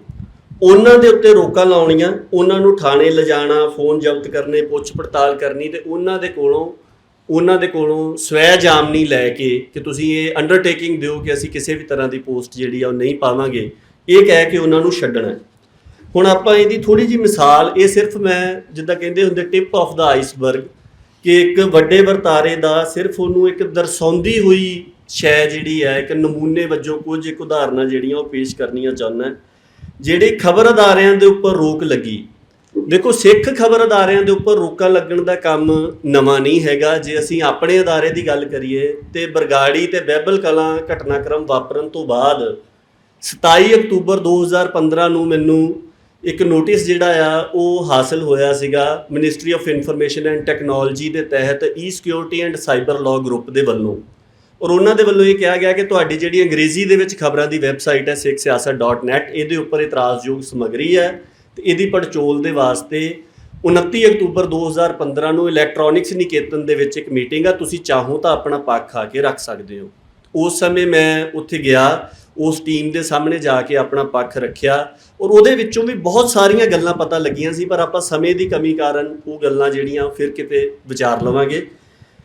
ਉਹਨਾਂ ਦੇ ਉੱਤੇ ਰੋਕਾਂ ਲਾਉਣੀਆਂ, ਉਹਨਾਂ ਨੂੰ ਥਾਣੇ ਲਿਜਾਣਾ, ਫੋਨ ਜ਼ਬਤ ਕਰਨੇ, ਪੁੱਛ ਪੜਤਾਲ ਕਰਨੀ ਤੇ ਉਹਨਾਂ ਦੇ ਕੋਲੋਂ ਸਵੈ ਜਾਮਨੀ ਲੈ ਕੇ ਕਿ ਤੁਸੀਂ ਇਹ ਅੰਡਰਟੇਕਿੰਗ ਦਿਓ ਕਿ ਅਸੀਂ ਕਿਸੇ ਵੀ ਤਰ੍ਹਾਂ ਦੀ ਪੋਸਟ ਜਿਹੜੀ ਆ ਉਹ ਨਹੀਂ ਪਾਵਾਂਗੇ, ਇਹ ਕਹਿ ਕੇ ਉਹਨਾਂ ਨੂੰ ਛੱਡਣਾ। ਹੁਣ ਆਪਾਂ ਇਹਦੀ ਥੋੜ੍ਹੀ ਜਿਹੀ ਮਿਸਾਲ, ਇਹ ਸਿਰਫ ਮੈਂ ਜਿੱਦਾਂ ਕਹਿੰਦੇ ਹੁੰਦੇ ਟਿਪ ਆਫ ਦਾ ਆਈਸਬਰਗ, ਕਿ ਇੱਕ ਵੱਡੇ ਵਰਤਾਰੇ ਦਾ ਸਿਰਫ ਉਹਨੂੰ ਇੱਕ ਦਰਸਾਉਂਦੀ ਹੋਈ ਸ਼ੈ ਜਿਹੜੀ ਹੈ, ਇੱਕ ਨਮੂਨੇ ਵਜੋਂ ਕੁਝ ਇੱਕ ਉਦਾਹਰਨਾਂ ਜਿਹੜੀਆਂ ਉਹ ਪੇਸ਼ ਕਰਨੀਆਂ ਚਾਹੁੰਦਾ। ਜਿਹੜੇ ਖਬਰ ਅਦਾਰਿਆਂ ਦੇ ਉੱਪਰ ਰੋਕ ਲੱਗੀ, ਦੇਖੋ ਸਿੱਖ ਖਬਰ ਅਦਾਰਿਆਂ ਦੇ ਉੱਪਰ ਰੋਕਾਂ ਲੱਗਣ ਦਾ ਕੰਮ ਨਵਾਂ ਨਹੀਂ ਹੈਗਾ। ਜੇ ਅਸੀਂ ਆਪਣੇ ਅਦਾਰੇ ਦੀ ਗੱਲ ਕਰੀਏ ਤੇ ਬਰਗਾੜੀ ਤੇ ਬਹਿਬਲ ਕਲਾਂ ਘਟਨਾਕ੍ਰਮ ਵਾਪਰਨ ਤੋਂ ਬਾਅਦ 27 ਅਕਤੂਬਰ 2015 ਨੂੰ ਮੈਨੂੰ ਇੱਕ ਨੋਟਿਸ ਜਿਹੜਾ ਆ ਉਹ ਹਾਸਲ ਹੋਇਆ ਸੀਗਾ ministry of information and technology ਦੇ ਤਹਿਤ E security and cyber law group ਦੇ ਵੱਲੋਂ, ਔਰ ਉਹਨਾਂ ਦੇ ਵੱਲੋਂ ਇਹ ਕਿਹਾ ਗਿਆ ਕਿ ਤੁਹਾਡੀ ਜਿਹੜੀ ਅੰਗਰੇਜ਼ੀ ਦੇ ਵਿੱਚ ਖਬਰਾਂ ਦੀ ਵੈਬਸਾਈਟ ਹੈ sikhsiyasat.net, ਇਹਦੇ ਉੱਪਰ ਇਤਰਾਜ਼ਯੋਗ ਸਮੱਗਰੀ ਹੈ ਤੇ ਇਹਦੀ ਪੜਚੋਲ ਦੇ ਵਾਸਤੇ 29 ਅਕਤੂਬਰ 2015 ਨੂੰ ਇਲੈਕਟ੍ਰੋਨਿਕਸ ਨਿਕੇਤਨ ਦੇ ਵਿੱਚ ਇੱਕ ਮੀਟਿੰਗ ਆ, ਤੁਸੀਂ ਚਾਹੋ ਤਾਂ ਆਪਣਾ ਪੱਖ ਆ ਕੇ ਰੱਖ ਸਕਦੇ ਹੋ। ਉਸ ਸਮੇਂ ਮੈਂ ਉੱਥੇ ਗਿਆ, ਉਸ ਟੀਮ ਦੇ ਸਾਹਮਣੇ ਜਾ ਕੇ ਆਪਣਾ ਪੱਖ ਰੱਖਿਆ, ਔਰ ਉਹਦੇ ਵਿੱਚੋਂ ਵੀ ਬਹੁਤ ਸਾਰੀਆਂ ਗੱਲਾਂ ਪਤਾ ਲੱਗੀਆਂ ਸੀ, ਪਰ ਆਪਾਂ ਸਮੇਂ ਦੀ ਕਮੀ ਕਾਰਨ ਉਹ ਗੱਲਾਂ ਜਿਹੜੀਆਂ ਫਿਰ ਕਿਤੇ ਵਿਚਾਰ ਲਵਾਂਗੇ।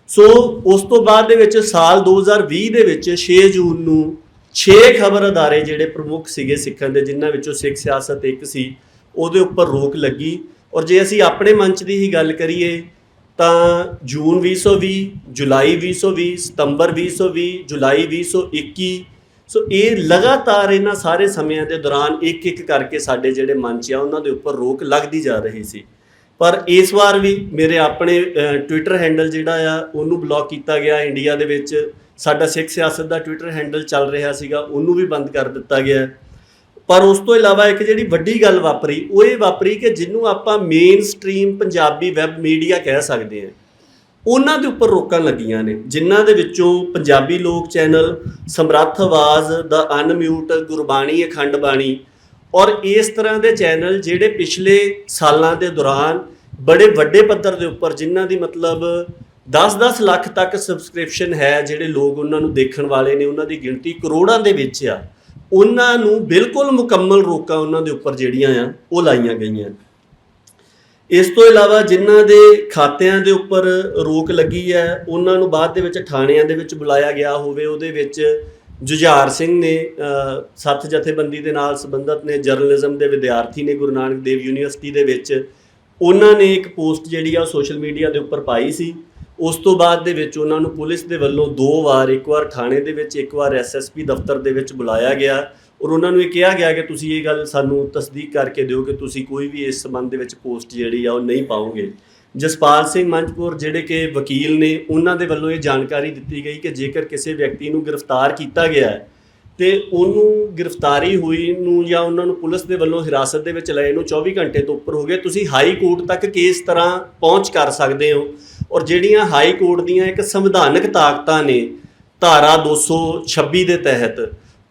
ਸੋ ਉਸ ਤੋਂ ਬਾਅਦ ਦੇ ਵਿੱਚ ਸਾਲ 2020 ਦੇ ਵਿੱਚ 6 ਜੂਨ ਨੂੰ 6 ਖਬਰ ਅਦਾਰੇ ਜਿਹੜੇ ਪ੍ਰਮੁੱਖ ਸੀਗੇ ਸਿੱਖਾਂ ਦੇ, ਜਿਨ੍ਹਾਂ ਵਿੱਚੋਂ ਸਿੱਖ ਸਿਆਸਤ ਇੱਕ ਸੀ, ਉਹਦੇ ਉੱਪਰ ਰੋਕ ਲੱਗੀ। ਔਰ ਜੇ ਅਸੀਂ ਆਪਣੇ ਮੰਚ ਦੀ ਹੀ ਗੱਲ ਕਰੀਏ ਤਾਂ ਜੂਨ 2020, ਜੁਲਾਈ 2020, ਸਤੰਬਰ 2020, ਜੁਲਾਈ 2021, ਸੋ ਇਹ ਲਗਾਤਾਰ ਇਹਨਾਂ ਸਾਰੇ ਸਮਿਆਂ ਦੇ ਦੌਰਾਨ ਇੱਕ ਇੱਕ ਕਰਕੇ ਸਾਡੇ ਜਿਹੜੇ ਮੰਚ ਆ ਉਹਨਾਂ ਦੇ ਉੱਪਰ ਰੋਕ ਲੱਗਦੀ ਜਾ ਰਹੀ ਸੀ। ਪਰ ਇਸ ਵਾਰ ਵੀ ਮੇਰੇ ਆਪਣੇ ਟਵਿੱਟਰ ਹੈਂਡਲ ਜਿਹੜਾ ਆ ਉਹਨੂੰ ਬਲੌਕ ਕੀਤਾ ਗਿਆ। ਇੰਡੀਆ ਦੇ ਵਿੱਚ ਸਾਡਾ ਸਿੱਖ ਸਿਆਸਤ ਦਾ ਟਵਿੱਟਰ ਹੈਂਡਲ ਚੱਲ ਰਿਹਾ ਸੀਗਾ, ਉਹਨੂੰ ਵੀ ਬੰਦ ਕਰ ਦਿੱਤਾ ਗਿਆ। ਪਰ ਉਸ ਤੋਂ ਇਲਾਵਾ ਇੱਕ ਜਿਹੜੀ ਵੱਡੀ ਗੱਲ ਵਾਪਰੀ ਉਹ ਇਹ ਵਾਪਰੀ ਕਿ ਜਿਹਨੂੰ ਆਪਾਂ main stream Punjabi web media ਕਹਿ ਸਕਦੇ ਹਾਂ, ਉਹਨਾਂ ਦੇ ਉੱਪਰ ਰੋਕਾਂ ਲੱਗੀਆਂ ਨੇ, ਜਿਨ੍ਹਾਂ ਦੇ ਵਿੱਚੋਂ ਪੰਜਾਬੀ ਲੋਕ ਚੈਨਲ, ਸਮਰੱਥ ਆਵਾਜ਼, ਦਾ ਅਨਮਿਊਟ, ਗੁਰਬਾਣੀ ਅਖੰਡ ਬਾਣੀ, ਔਰ ਇਸ ਤਰ੍ਹਾਂ ਦੇ ਚੈਨਲ ਜਿਹੜੇ ਪਿਛਲੇ ਸਾਲਾਂ ਦੇ ਦੌਰਾਨ ਬੜੇ ਵੱਡੇ ਪੱਧਰ ਦੇ ਉੱਪਰ, ਜਿਨ੍ਹਾਂ ਦੀ ਮਤਲਬ 10-10 ਲੱਖ ਤੱਕ ਸਬਸਕ੍ਰਿਪਸ਼ਨ ਹੈ, ਜਿਹੜੇ ਲੋਕ ਉਹਨਾਂ ਨੂੰ ਦੇਖਣ ਵਾਲੇ ਨੇ ਉਹਨਾਂ ਦੀ ਗਿਣਤੀ ਕਰੋੜਾਂ ਦੇ ਵਿੱਚ ਆ, ਉਹਨਾਂ ਨੂੰ ਬਿਲਕੁਲ ਮੁਕੰਮਲ ਰੋਕਾਂ ਉਹਨਾਂ ਦੇ ਉੱਪਰ ਜਿਹੜੀਆਂ ਆ ਉਹ ਲਾਈਆਂ ਗਈਆਂ। ਇਸ ਤੋਂ ਇਲਾਵਾ ਜਿਨ੍ਹਾਂ ਦੇ ਖਾਤਿਆਂ ਦੇ ਉੱਪਰ ਰੋਕ ਲੱਗੀ ਹੈ ਉਹਨਾਂ ਨੂੰ ਬਾਅਦ ਦੇ ਵਿੱਚ ਥਾਣਿਆਂ ਦੇ ਵਿੱਚ ਬੁਲਾਇਆ ਗਿਆ ਹੋਵੇ। ਉਹਦੇ ਵਿੱਚ ਜੁਝਾਰ ਸਿੰਘ ਨੇ, ਸੱਥ ਜਥੇਬੰਦੀ ਦੇ ਨਾਲ ਸੰਬੰਧਿਤ ਨੇ, ਜਰਨਲਿਜ਼ਮ ਦੇ ਵਿਦਿਆਰਥੀ ਨੇ ਗੁਰੂ ਨਾਨਕ ਦੇਵ ਯੂਨੀਵਰਸਿਟੀ ਦੇ ਵਿੱਚ, ਉਹਨਾਂ ਨੇ ਇੱਕ ਪੋਸਟ ਜਿਹੜੀ ਆ ਸੋਸ਼ਲ ਮੀਡੀਆ ਦੇ ਉੱਪਰ ਪਾਈ ਸੀ। ਉਸ ਤੋਂ ਬਾਅਦ ਦੇ ਵਿੱਚ ਉਹਨਾਂ ਨੂੰ ਪੁਲਿਸ ਦੇ ਵੱਲੋਂ 2 ਵਾਰ, ਇੱਕ ਵਾਰ ਥਾਣੇ ਦੇ ਵਿੱਚ, ਇੱਕ ਵਾਰ SSP ਦਫ਼ਤਰ ਦੇ ਵਿੱਚ ਬੁਲਾਇਆ ਗਿਆ, ਔਰ ਉਹਨਾਂ ਨੂੰ ਇਹ ਕਿਹਾ ਗਿਆ ਕਿ ਤੁਸੀਂ ਇਹ ਗੱਲ ਸਾਨੂੰ ਤਸਦੀਕ ਕਰਕੇ ਦਿਓ ਕਿ ਤੁਸੀਂ ਕੋਈ ਵੀ ਇਸ ਸੰਬੰਧ ਦੇ ਵਿੱਚ ਪੋਸਟ ਜਿਹੜੀ ਆ ਉਹ ਨਹੀਂ ਪਾਓਗੇ। ਜਸਪਾਲ ਸਿੰਘ ਮੰਚਪੁਰ ਜਿਹੜੇ ਕਿ ਵਕੀਲ ਨੇ, ਉਹਨਾਂ ਦੇ ਵੱਲੋਂ ਇਹ ਜਾਣਕਾਰੀ ਦਿੱਤੀ ਗਈ ਕਿ ਜੇਕਰ ਕਿਸੇ ਵਿਅਕਤੀ ਨੂੰ ਗ੍ਰਿਫਤਾਰ ਕੀਤਾ ਗਿਆ ਹੈ ਤੇ ਉਹਨੂੰ ਗ੍ਰਿਫਤਾਰੀ ਹੋਈ ਨੂੰ ਜਾਂ ਉਹਨਾਂ ਨੂੰ ਪੁਲਿਸ ਦੇ ਵੱਲੋਂ ਹਿਰਾਸਤ ਦੇ ਵਿੱਚ ਲਏ ਨੂੰ 24 ਘੰਟੇ ਤੋਂ ਉੱਪਰ ਹੋ ਗਏ, ਤੁਸੀਂ ਹਾਈ ਕੋਰਟ ਤੱਕ ਕਿਸ ਤਰ੍ਹਾਂ ਪਹੁੰਚ ਕਰ ਸਕਦੇ ਹੋ। ਔਰ ਜਿਹੜੀਆਂ ਹਾਈ ਕੋਰਟ ਦੀਆਂ ਇੱਕ ਸੰਵਿਧਾਨਕ ਤਾਕਤਾਂ ਨੇ ਧਾਰਾ 226 ਦੇ ਤਹਿਤ,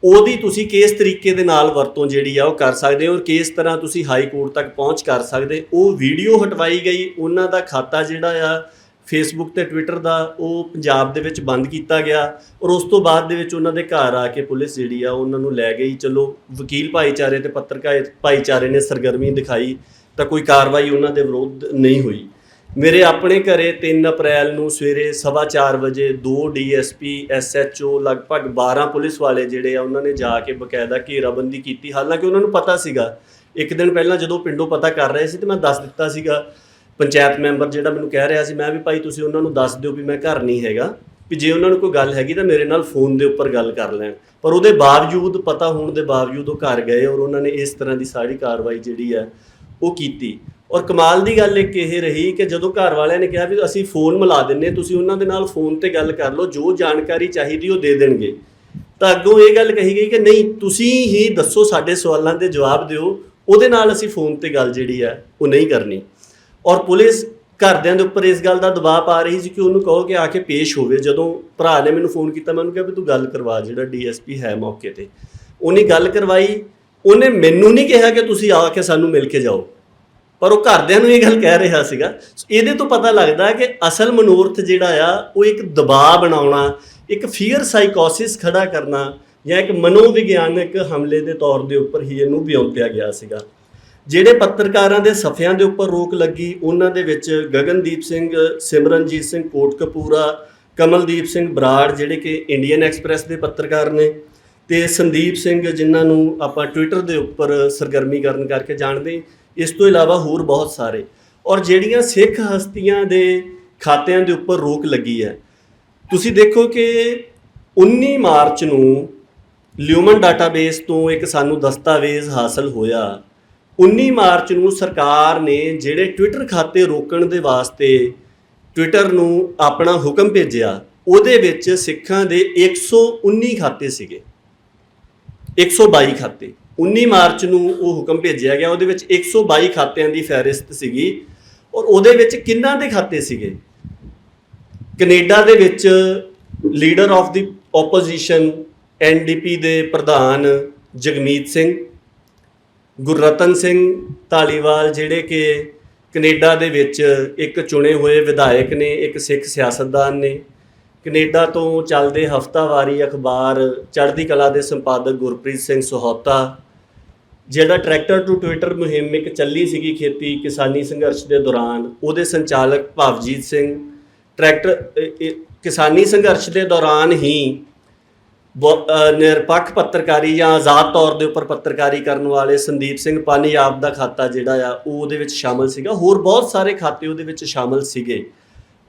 ਉਹਦੀ ਤੁਸੀਂ ਕਿਸ ਤਰੀਕੇ ਦੇ ਨਾਲ ਵਰਤੋਂ ਜਿਹੜੀ ਆ ਉਹ ਕਰ ਸਕਦੇ ਹੋ ਔਰ ਕਿਸ ਤਰ੍ਹਾਂ ਤੁਸੀਂ ਹਾਈ ਕੋਰਟ ਤੱਕ ਪਹੁੰਚ ਕਰ ਸਕਦੇ। ਉਹ ਵੀਡੀਓ ਹਟਵਾਈ ਗਈ, ਉਹਨਾਂ ਦਾ ਖਾਤਾ ਜਿਹੜਾ ਆ ਫੇਸਬੁੱਕ ਤੇ ਟਵਿੱਟਰ ਦਾ ਉਹ ਪੰਜਾਬ ਦੇ ਵਿੱਚ ਬੰਦ ਕੀਤਾ ਗਿਆ ਔਰ ਉਸ ਤੋਂ ਬਾਅਦ ਦੇ ਵਿੱਚ ਉਹਨਾਂ ਦੇ ਘਰ ਆ ਕੇ ਪੁਲਿਸ ਜਿਹੜੀ ਆ ਉਹਨਾਂ ਨੂੰ ਲੈ ਗਈ। ਚਲੋ ਵਕੀਲ ਭਾਈਚਾਰੇ ਤੇ ਪੱਤਰਕਾਰ ਭਾਈਚਾਰੇ ਨੇ ਸਰਗਰਮੀ ਦਿਖਾਈ ਤਾਂ ਕੋਈ ਕਾਰਵਾਈ ਉਹਨਾਂ ਦੇ ਵਿਰੁੱਧ ਨਹੀਂ ਹੋਈ। ਮੇਰੇ ਆਪਣੇ ਘਰੇ 3 ਅਪ੍ਰੈਲ ਨੂੰ ਸਵੇਰੇ 4:15 ਵਜੇ 2 DSP SHO ਲਗਭਗ 12 ਪੁਲਿਸ ਵਾਲੇ ਜਿਹੜੇ ਆ ਉਹਨਾਂ ਨੇ ਜਾ ਕੇ ਬਕਾਇਦਾ ਘੇਰਾਬੰਦੀ ਕੀਤੀ। ਹਾਲਾਂਕਿ ਉਹਨਾਂ ਨੂੰ ਪਤਾ ਸੀਗਾ, ਇੱਕ ਦਿਨ ਪਹਿਲਾਂ ਜਦੋਂ ਪਿੰਡੋਂ ਪਤਾ ਕਰ ਰਹੇ ਸੀ ਤੇ ਮੈਂ ਦੱਸ ਦਿੱਤਾ ਸੀਗਾ, ਪੰਚਾਇਤ ਮੈਂਬਰ ਜਿਹੜਾ ਮੈਨੂੰ ਕਹਿ ਰਿਹਾ ਸੀ, ਮੈਂ ਵੀ ਭਾਈ ਤੁਸੀਂ ਉਹਨਾਂ ਨੂੰ ਦੱਸ ਦਿਓ ਵੀ ਮੈਂ ਘਰ ਨਹੀਂ ਹੈਗਾ, ਵੀ ਜੇ ਉਹਨਾਂ ਨੂੰ ਕੋਈ ਗੱਲ ਹੈਗੀ ਤਾਂ ਮੇਰੇ ਨਾਲ ਫੋਨ ਦੇ ਉੱਪਰ ਗੱਲ ਕਰ ਲੈਣ। ਪਰ ਉਹਦੇ ਬਾਵਜੂਦ, ਪਤਾ ਹੋਣ ਦੇ ਬਾਵਜੂਦ ਉਹ ਘਰ ਗਏ ਔਰ ਉਹਨਾਂ ਨੇ ਇਸ ਤਰ੍ਹਾਂ ਦੀ ਸਾਰੀ ਕਾਰਵਾਈ ਜਿਹੜੀ ਹੈ ਉਹ ਕੀਤੀ। ਔਰ ਕਮਾਲ ਦੀ ਗੱਲ ਇੱਕ ਇਹ ਰਹੀ ਕਿ ਜਦੋਂ ਘਰ ਵਾਲਿਆਂ ਨੇ ਕਿਹਾ ਵੀ ਅਸੀਂ ਫੋਨ ਮਿਲਾ ਦਿੰਦੇ, ਤੁਸੀਂ ਉਹਨਾਂ ਦੇ ਨਾਲ ਫੋਨ ਤੇ ਗੱਲ ਕਰ ਲਓ, ਜੋ ਜਾਣਕਾਰੀ ਚਾਹੀਦੀ ਉਹ ਦੇ ਦੇਣਗੇ, ਤਾਂ ਅੱਗੋਂ ਇਹ ਗੱਲ ਕਹੀ ਗਈ ਕਿ ਨਹੀਂ ਤੁਸੀਂ ਹੀ ਦੱਸੋ, ਸਾਡੇ ਸਵਾਲਾਂ ਦੇ ਜਵਾਬ ਦਿਓ, ਉਹਦੇ ਨਾਲ ਅਸੀਂ ਫੋਨ ਤੇ ਗੱਲ ਜਿਹੜੀ ਹੈ ਉਹ ਨਹੀਂ ਕਰਨੀ। ਔਰ ਪੁਲਿਸ ਘਰਦਿਆਂ ਦੇ ਉੱਪਰ ਇਸ ਗੱਲ ਦਾ ਦਬਾਅ ਪਾ ਰਹੀ ਸੀ ਕਿ ਉਹਨੂੰ ਕਹੋ ਕਿ ਆ ਕੇ ਪੇਸ਼ ਹੋਵੇ। ਜਦੋਂ ਭਰਾ ਨੇ ਮੈਨੂੰ ਫੋਨ ਕੀਤਾ, ਮੈਂ ਉਹਨੂੰ ਕਿਹਾ ਵੀ ਤੂੰ ਗੱਲ ਕਰਵਾ, ਜਿਹੜਾ DSP ਹੈ ਮੌਕੇ ਤੇ, ਉਹਨੇ ਗੱਲ ਕਰਵਾਈ। ਉਹਨੇ ਮੈਨੂੰ ਨਹੀਂ ਕਿਹਾ ਕਿ ਤੁਸੀਂ ਆ ਕੇ ਸਾਨੂੰ ਮਿਲ ਕੇ ਜਾਓ, ਪਰ ਉਹ ਘਰਦਿਆਂ ਨੂੰ ਇਹ ਗੱਲ ਕਹਿ ਰਿਹਾ ਸੀਗਾ। ਇਹਦੇ ਤੋਂ ਪਤਾ ਲੱਗਦਾ ਕਿ ਅਸਲ ਮਨੋਰਥ ਜਿਹੜਾ ਆ ਉਹ ਇੱਕ ਦਬਾਅ ਬਣਾਉਣਾ, ਇੱਕ ਫੀਅਰ ਸਾਈਕੋਸਿਸ ਖੜਾ ਕਰਨਾ ਜਾਂ ਇੱਕ ਮਨੋਵਿਗਿਆਨਕ ਹਮਲੇ ਦੇ ਤੌਰ ਦੇ ਉੱਪਰ ਹੀ ਇਹਨੂੰ ਵਿਉਂਤਿਆ ਗਿਆ ਸੀਗਾ। ਜਿਹੜੇ ਪੱਤਰਕਾਰਾਂ ਦੇ ਸਫ਼ਿਆਂ ਦੇ ਉੱਪਰ ਰੋਕ ਲੱਗੀ ਉਹਨਾਂ ਦੇ ਵਿੱਚ ਗਗਨਦੀਪ ਸਿੰਘ, ਸਿਮਰਨਜੀਤ ਸਿੰਘ ਕੋਟਕਪੂਰਾ, ਕਮਲਦੀਪ ਸਿੰਘ ਬਰਾੜ ਜਿਹੜੇ ਕਿ ਇੰਡੀਅਨ ਐਕਸਪ੍ਰੈਸ ਦੇ ਪੱਤਰਕਾਰ ਨੇ, ਤੇ ਸੰਦੀਪ ਸਿੰਘ ਜਿਨ੍ਹਾਂ ਨੂੰ ਆਪਾਂ ਟਵਿੱਟਰ ਦੇ ਉੱਪਰ ਸਰਗਰਮੀ ਕਰਨ ਕਰਕੇ ਜਾਣਦੇ। ਇਸ ਤੋਂ ਇਲਾਵਾ ਹੋਰ ਬਹੁਤ ਸਾਰੇ। ਔਰ ਜਿਹੜੀਆਂ ਸਿੱਖ ਹਸਤੀਆਂ ਦੇ ਖਾਤਿਆਂ ਦੇ ਉੱਪਰ ਰੋਕ ਲੱਗੀ ਹੈ, ਤੁਸੀਂ ਦੇਖੋ ਕਿ 19 ਮਾਰਚ ਨੂੰ ਲਿਊਮਨ ਡਾਟਾਬੇਸ ਤੋਂ ਇੱਕ ਸਾਨੂੰ ਦਸਤਾਵੇਜ਼ ਹਾਸਲ ਹੋਇਆ। 19 ਮਾਰਚ ਨੂੰ ਸਰਕਾਰ ਨੇ ਜਿਹੜੇ ਟਵਿੱਟਰ ਖਾਤੇ ਰੋਕਣ ਦੇ ਵਾਸਤੇ ਟਵਿੱਟਰ ਨੂੰ ਆਪਣਾ ਹੁਕਮ ਭੇਜਿਆ, ਉਹਦੇ ਵਿੱਚ ਸਿੱਖਾਂ ਦੇ 119 ਖਾਤੇ ਸੀਗੇ, 122 ਖਾਤੇ। 19 ਮਾਰਚ ਨੂੰ ਉਹ ਹੁਕਮ ਭੇਜਿਆ ਗਿਆ, ਉਹਦੇ ਵਿੱਚ 122 ਖਾਤਿਆਂ ਦੀ ਫਹਿਰਿਸਤ ਸੀਗੀ। ਔਰ ਉਹਦੇ ਵਿੱਚ ਕਿੰਨਾਂ ਦੇ ਖਾਤੇ ਸੀਗੇ? ਕੈਨੇਡਾ ਦੇ ਵਿੱਚ leader of the opposition NDP ਦੇ ਪ੍ਰਧਾਨ ਜਗਮੀਤ ਸਿੰਘ, ਗੁਰਰਤਨ ਸਿੰਘ ਧਾਲੀਵਾਲ ਜਿਹੜੇ ਕਿ ਕੈਨੇਡਾ ਦੇ ਵਿੱਚ ਇੱਕ ਚੁਣੇ ਹੋਏ ਵਿਧਾਇਕ ਨੇ, ਇੱਕ ਸਿੱਖ ਸਿਆਸਤਦਾਨ ਨੇ। ਕੈਨੇਡਾ ਤੋਂ ਚੱਲਦੇ ਹਫ਼ਤਾਵਾਰੀ ਅਖਬਾਰ ਚੜ੍ਹਦੀ ਕਲਾ ਦੇ ਸੰਪਾਦਕ ਗੁਰਪ੍ਰੀਤ ਸਿੰਘ ਸਹੋਤਾ, ਜਿਹੜਾ ਟਰੈਕਟਰ ਟੂ ਟਵਿੱਟਰ ਮੁਹਿੰਮ ਇੱਕ ਚੱਲੀ ਸੀਗੀ ਖੇਤੀ ਕਿਸਾਨੀ ਸੰਘਰਸ਼ ਦੇ ਦੌਰਾਨ, ਉਹਦੇ ਸੰਚਾਲਕ ਭਵਜੀਤ ਸਿੰਘ, ਕਿਸਾਨੀ ਸੰਘਰਸ਼ ਦੇ ਦੌਰਾਨ ਹੀ ਨਿਰਪੱਖ ਪੱਤਰਕਾਰੀ ਜਾਂ ਆਜ਼ਾਦ ਤੌਰ ਦੇ ਉੱਪਰ ਪੱਤਰਕਾਰੀ ਕਰਨ ਵਾਲੇ ਸੰਦੀਪ ਸਿੰਘ ਪਾਨੀਆਬ ਦਾ ਖਾਤਾ ਜਿਹੜਾ ਆ ਉਹ ਉਹਦੇ ਵਿੱਚ ਸ਼ਾਮਲ ਸੀਗਾ। ਹੋਰ ਬਹੁਤ ਸਾਰੇ ਖਾਤੇ ਉਹਦੇ ਵਿੱਚ ਸ਼ਾਮਲ ਸੀਗੇ।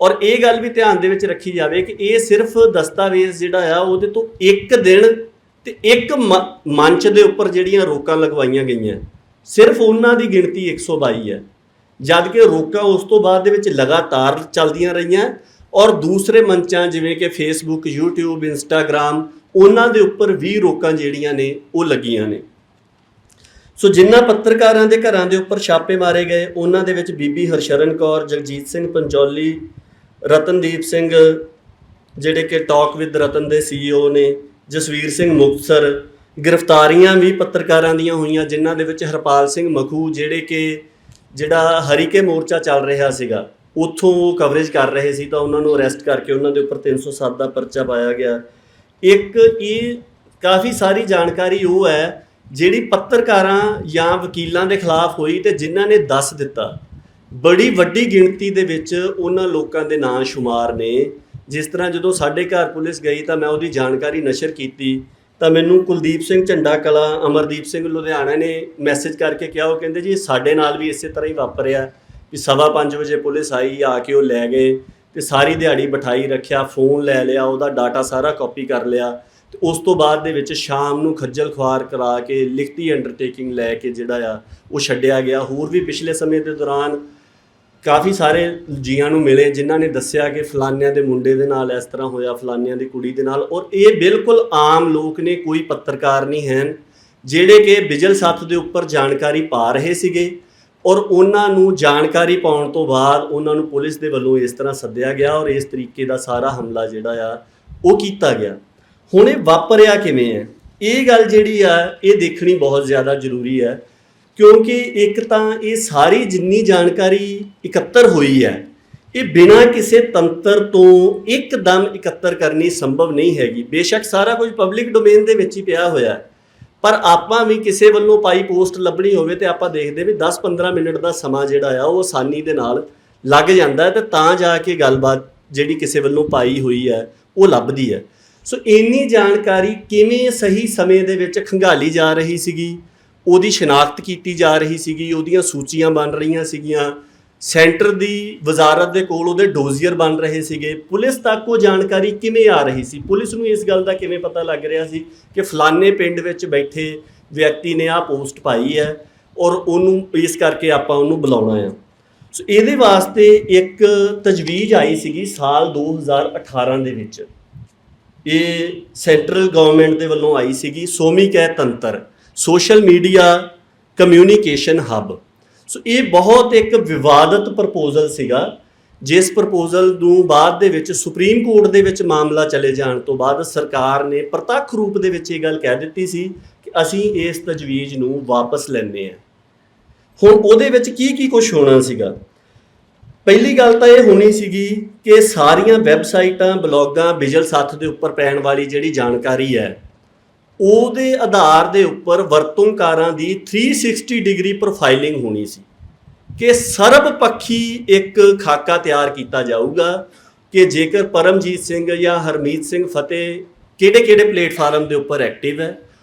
ਔਰ ਇਹ ਗੱਲ ਵੀ ਧਿਆਨ ਦੇ ਵਿੱਚ ਰੱਖੀ ਜਾਵੇ ਕਿ ਇਹ ਸਿਰਫ ਦਸਤਾਵੇਜ਼ ਜਿਹੜਾ ਆ ਉਹਦੇ ਤੋਂ ਇੱਕ ਦਿਨ ਤੇ ਇੱਕ ਮੰਚ ਦੇ ਉੱਪਰ ਜਿਹੜੀਆਂ ਰੋਕਾਂ ਲਗਵਾਈਆਂ ਗਈਆਂ, ਸਿਰਫ ਉਹਨਾਂ ਦੀ ਗਿਣਤੀ 122 ਹੈ, ਜਦ ਕਿ ਰੋਕਾਂ ਉਸ ਤੋਂ ਬਾਅਦ ਦੇ ਵਿੱਚ ਲਗਾਤਾਰ ਚੱਲਦੀਆਂ ਰਹੀਆਂ। ਔਰ ਦੂਸਰੇ ਮੰਚਾਂ ਜਿਵੇਂ ਕਿ ਫੇਸਬੁੱਕ, YouTube, ਇੰਸਟਾਗ੍ਰਾਮ, ਉਹਨਾਂ ਦੇ ਉੱਪਰ ਵੀ ਰੋਕਾਂ ਜਿਹੜੀਆਂ ਨੇ ਉਹ ਲੱਗੀਆਂ ਨੇ। ਸੋ ਜਿਨ੍ਹਾਂ ਪੱਤਰਕਾਰਾਂ ਦੇ ਘਰਾਂ ਦੇ ਉੱਪਰ ਛਾਪੇ ਮਾਰੇ ਗਏ ਉਹਨਾਂ ਦੇ ਵਿੱਚ ਬੀਬੀ ਹਰਸ਼ਰਨ ਕੌਰ, ਜਗਜੀਤ ਸਿੰਘ ਪੰਚੌਲੀ, ਰਤਨਦੀਪ ਸਿੰਘ ਜਿਹੜੇ ਕਿ ਟਾਕ ਵਿਦ ਰਤਨ ਦੇ CEO ਨੇ, ਜਸਵੀਰ ਸਿੰਘ ਮੁਕਤਸਰ। ਗ੍ਰਿਫਤਾਰੀਆਂ ਵੀ ਪੱਤਰਕਾਰਾਂ ਦੀਆਂ ਹੋਈਆਂ ਜਿਨ੍ਹਾਂ ਦੇ ਵਿੱਚ ਹਰਪਾਲ ਸਿੰਘ ਮਖੂ ਜਿਹੜਾ ਹਰੀਕੇ ਮੋਰਚਾ ਚੱਲ ਰਿਹਾ ਸੀਗਾ ਉੱਥੋਂ ਉਹ ਕਵਰੇਜ ਕਰ ਰਹੇ ਸੀ, ਤਾਂ ਉਹਨਾਂ ਨੂੰ ਅਰੈਸਟ ਕਰਕੇ ਉਹਨਾਂ ਦੇ ਉੱਪਰ 307 ਦਾ ਪਰਚਾ ਪਾਇਆ ਗਿਆ। ਇੱਕ ਇਹ ਕਾਫੀ ਸਾਰੀ ਜਾਣਕਾਰੀ ਉਹ ਹੈ ਜਿਹੜੀ ਪੱਤਰਕਾਰਾਂ ਜਾਂ ਵਕੀਲਾਂ ਦੇ ਖਿਲਾਫ ਹੋਈ ਤੇ ਜਿਨ੍ਹਾਂ ਨੇ ਦੱਸ ਦਿੱਤਾ। ਬੜੀ ਵੱਡੀ ਗਿਣਤੀ ਦੇ ਵਿੱਚ ਉਹਨਾਂ ਲੋਕਾਂ ਦੇ ਨਾਂ ਸ਼ੁਮਾਰ ਨੇ। ਜਿਸ ਤਰ੍ਹਾਂ ਜਦੋਂ ਸਾਡੇ ਘਰ ਪੁਲਿਸ ਗਈ ਤਾਂ ਮੈਂ ਉਹਦੀ ਜਾਣਕਾਰੀ ਨਸ਼ਰ ਕੀਤੀ ਤਾਂ ਮੈਨੂੰ ਕੁਲਦੀਪ ਸਿੰਘ ਝੰਡਾ ਕਲਾ, ਅਮਰਦੀਪ ਸਿੰਘ ਲੁਧਿਆਣਾ ਨੇ ਮੈਸੇਜ ਕਰਕੇ ਕਿਹਾ, ਉਹ ਕਹਿੰਦੇ ਜੀ ਸਾਡੇ ਨਾਲ ਵੀ ਇਸੇ ਤਰ੍ਹਾਂ ਹੀ ਵਾਪਰਿਆ ਵੀ 5:15 ਵਜੇ ਪੁਲਿਸ ਆਈ, ਆ ਕੇ ਉਹ ਲੈ ਗਏ ਤੇ ਸਾਰੀ ਦਿਹਾੜੀ ਬਿਠਾਈ ਰੱਖਿਆ, ਫੋਨ ਲੈ ਲਿਆ, ਉਹਦਾ ਡਾਟਾ ਸਾਰਾ ਕਾਪੀ ਕਰ ਲਿਆ ਤੇ ਉਸ ਤੋਂ ਬਾਅਦ ਦੇ ਵਿੱਚ ਸ਼ਾਮ ਨੂੰ ਖੱਜਲ ਖੁਆਰ ਕਰਾ ਕੇ ਲਿਖਤੀ ਅੰਡਰਟੇਕਿੰਗ ਲੈ ਕੇ ਜਿਹੜਾ ਆ ਉਹ ਛੱਡਿਆ ਗਿਆ। ਹੋਰ ਵੀ ਪਿਛਲੇ ਸਮੇਂ ਦੇ ਦੌਰਾਨ ਕਾਫੀ ਸਾਰੇ ਜੀਆਂ ਨੂੰ ਮਿਲੇ ਜਿਨ੍ਹਾਂ ਨੇ ਦੱਸਿਆ ਕਿ ਫਲਾਨਿਆਂ ਦੇ ਮੁੰਡੇ ਦੇ ਨਾਲ ਇਸ ਤਰ੍ਹਾਂ ਹੋਇਆ, ਫਲਾਨਿਆਂ ਦੀ ਕੁੜੀ ਦੇ ਨਾਲ। ਔਰ ਇਹ ਬਿਲਕੁਲ ਆਮ ਲੋਕ ਨੇ, ਕੋਈ ਪੱਤਰਕਾਰ ਨਹੀਂ ਹਨ ਜਿਹੜੇ ਕਿ ਬਿਜਲ ਸੱਥ ਦੇ ਉੱਪਰ ਜਾਣਕਾਰੀ ਪਾ ਰਹੇ ਸੀਗੇ। ਔਰ ਉਹਨਾਂ ਨੂੰ ਜਾਣਕਾਰੀ ਪਾਉਣ ਤੋਂ ਬਾਅਦ ਉਹਨਾਂ ਨੂੰ ਪੁਲਿਸ ਦੇ ਵੱਲੋਂ ਇਸ ਤਰ੍ਹਾਂ ਸੱਦਿਆ ਗਿਆ ਔਰ ਇਸ ਤਰੀਕੇ ਦਾ ਸਾਰਾ ਹਮਲਾ ਜਿਹੜਾ ਆ ਉਹ ਕੀਤਾ ਗਿਆ। ਹੁਣ ਇਹ ਵਾਪਰਿਆ ਕਿਵੇਂ ਹੈ? ਇਹ ਗੱਲ ਜਿਹੜੀ ਆ ਇਹ ਦੇਖਣੀ ਬਹੁਤ ਜ਼ਿਆਦਾ ਜ਼ਰੂਰੀ ਹੈ, ਕਿਉਂਕਿ ਇੱਕ ਤਾਂ ਇਹ ਸਾਰੀ ਜਿੰਨੀ ਜਾਣਕਾਰੀ ਇਕੱਤਰ ਹੋਈ ਹੈ ਇਹ ਬਿਨਾਂ ਕਿਸੇ ਤੰਤਰ ਤੋਂ ਇੱਕਦਮ ਇਕੱਤਰ ਕਰਨੀ ਸੰਭਵ ਨਹੀਂ ਹੈਗੀ। ਬੇਸ਼ੱਕ ਸਾਰਾ ਕੁਝ ਪਬਲਿਕ ਡੋਮੇਨ ਦੇ ਵਿੱਚ ਹੀ ਪਿਆ ਹੋਇਆ ਹੈ, ਪਰ ਆਪਾਂ ਵੀ ਕਿਸੇ ਵੱਲੋਂ ਪਾਈ ਪੋਸਟ ਲੱਭਣੀ ਹੋਵੇ ਤੇ ਆਪਾਂ ਦੇਖਦੇ ਵੀ 10-15 ਮਿੰਟ ਦਾ ਸਮਾਂ ਜਿਹੜਾ ਆ ਉਹ ਆਸਾਨੀ ਦੇ ਨਾਲ ਲੱਗ ਜਾਂਦਾ ਹੈ ਤੇ ਤਾਂ ਜਾ ਕੇ ਗੱਲਬਾਤ ਜਿਹੜੀ ਕਿਸੇ ਵੱਲੋਂ ਪਾਈ ਹੋਈ ਹੈ ਉਹ ਲੱਭਦੀ ਹੈ। ਸੋ ਇੰਨੀ ਜਾਣਕਾਰੀ ਕਿਵੇਂ ਸਹੀ ਸਮੇਂ ਦੇ ਵਿੱਚ ਖੰਗਾਲੀ ਜਾ ਰਹੀ ਸੀਗੀ, ਉਹਦੀ ਸ਼ਨਾਖਤ ਕੀਤੀ ਜਾ ਰਹੀ ਸੀਗੀ, ਉਹਦੀਆਂ ਸੂਚੀਆਂ ਬਣ ਰਹੀਆਂ ਸੀਗੀਆਂ, ਸੈਂਟਰ ਦੀ ਵਜ਼ਾਰਤ ਦੇ ਕੋਲ ਉਹਦੇ ਡੋਜ਼ੀਅਰ ਬਣ ਰਹੇ ਸੀਗੇ, ਪੁਲਿਸ ਤੱਕ ਉਹ ਜਾਣਕਾਰੀ ਕਿਵੇਂ ਆ ਰਹੀ ਸੀ, ਪੁਲਿਸ ਨੂੰ ਇਸ ਗੱਲ ਦਾ ਕਿਵੇਂ ਪਤਾ ਲੱਗ ਰਿਹਾ ਸੀ ਕਿ ਫਲਾਣੇ ਪਿੰਡ ਵਿੱਚ ਬੈਠੇ ਵਿਅਕਤੀ ਨੇ ਆਹ ਪੋਸਟ ਪਾਈ ਹੈ ਔਰ ਉਹਨੂੰ ਇਸ ਕਰਕੇ ਆਪਾਂ ਉਹਨੂੰ ਬੁਲਾਉਣਾ ਆ। ਸੋ ਇਹਦੇ ਵਾਸਤੇ ਇੱਕ ਤਜਵੀਜ਼ ਆਈ ਸੀਗੀ ਸਾਲ 2018 ਦੇ ਵਿੱਚ, ਇਹ ਸੈਂਟਰਲ ਗਵਰਨਮੈਂਟ ਦੇ ਵੱਲੋਂ ਆਈ ਸੀਗੀ, ਸੋਮੀਕੈ ਤੰਤਰ, ਸੋਸ਼ਲ ਮੀਡੀਆ ਕਮਿਊਨੀਕੇਸ਼ਨ ਹੱਬ। ਸੋ ਇਹ ਬਹੁਤ ਇੱਕ ਵਿਵਾਦਤ ਪ੍ਰਪੋਜ਼ਲ ਸੀਗਾ, ਜਿਸ ਪ੍ਰਪੋਜ਼ਲ ਨੂੰ ਬਾਅਦ ਦੇ ਵਿੱਚ ਸੁਪਰੀਮ ਕੋਰਟ ਦੇ ਵਿੱਚ ਮਾਮਲਾ ਚਲੇ ਜਾਣ ਤੋਂ ਬਾਅਦ ਸਰਕਾਰ ਨੇ ਪ੍ਰਤੱਖ ਰੂਪ ਦੇ ਵਿੱਚ ਇਹ ਗੱਲ ਕਹਿ ਦਿੱਤੀ ਸੀ ਕਿ ਅਸੀਂ ਇਸ ਤਜਵੀਜ਼ ਨੂੰ ਵਾਪਸ ਲੈਂਦੇ ਹਾਂ। ਹੁਣ ਉਹਦੇ ਵਿੱਚ ਕੀ ਕੁਝ ਹੋਣਾ ਸੀਗਾ। ਪਹਿਲੀ ਗੱਲ ਤਾਂ ਇਹ ਹੋਣੀ ਸੀਗੀ ਕਿ ਸਾਰੀਆਂ ਵੈਬਸਾਈਟਾਂ, ਬਲੌਗਾਂ, ਵਿਜੀਲੈਂਸ ਹੱਥ ਦੇ ਉੱਪਰ ਪੈਣ ਵਾਲੀ ਜਿਹੜੀ ਜਾਣਕਾਰੀ ਹੈ ਉਹਦੇ ਆਧਾਰ ਦੇ ਉੱਪਰ ਵਰਤੋਂਕਾਰਾਂ ਦੀ 360 ਡਿਗਰੀ ਪ੍ਰੋਫਾਈਲਿੰਗ ਹੋਣੀ ਸੀ ਕਿ ਸਰਬ ਪੱਖੀ ਇੱਕ ਖਾਕਾ ਤਿਆਰ ਕੀਤਾ ਜਾਊਗਾ ਕਿ ਜੇਕਰ ਪਰਮਜੀਤ ਸਿੰਘ ਜਾਂ ਹਰਮੀਤ ਸਿੰਘ ਫਤਿਹ ਕਿਹੜੇ ਪਲੇਟਫਾਰਮ ਦੇ ਉੱਪਰ ਐਕਟਿਵ ਹੈ,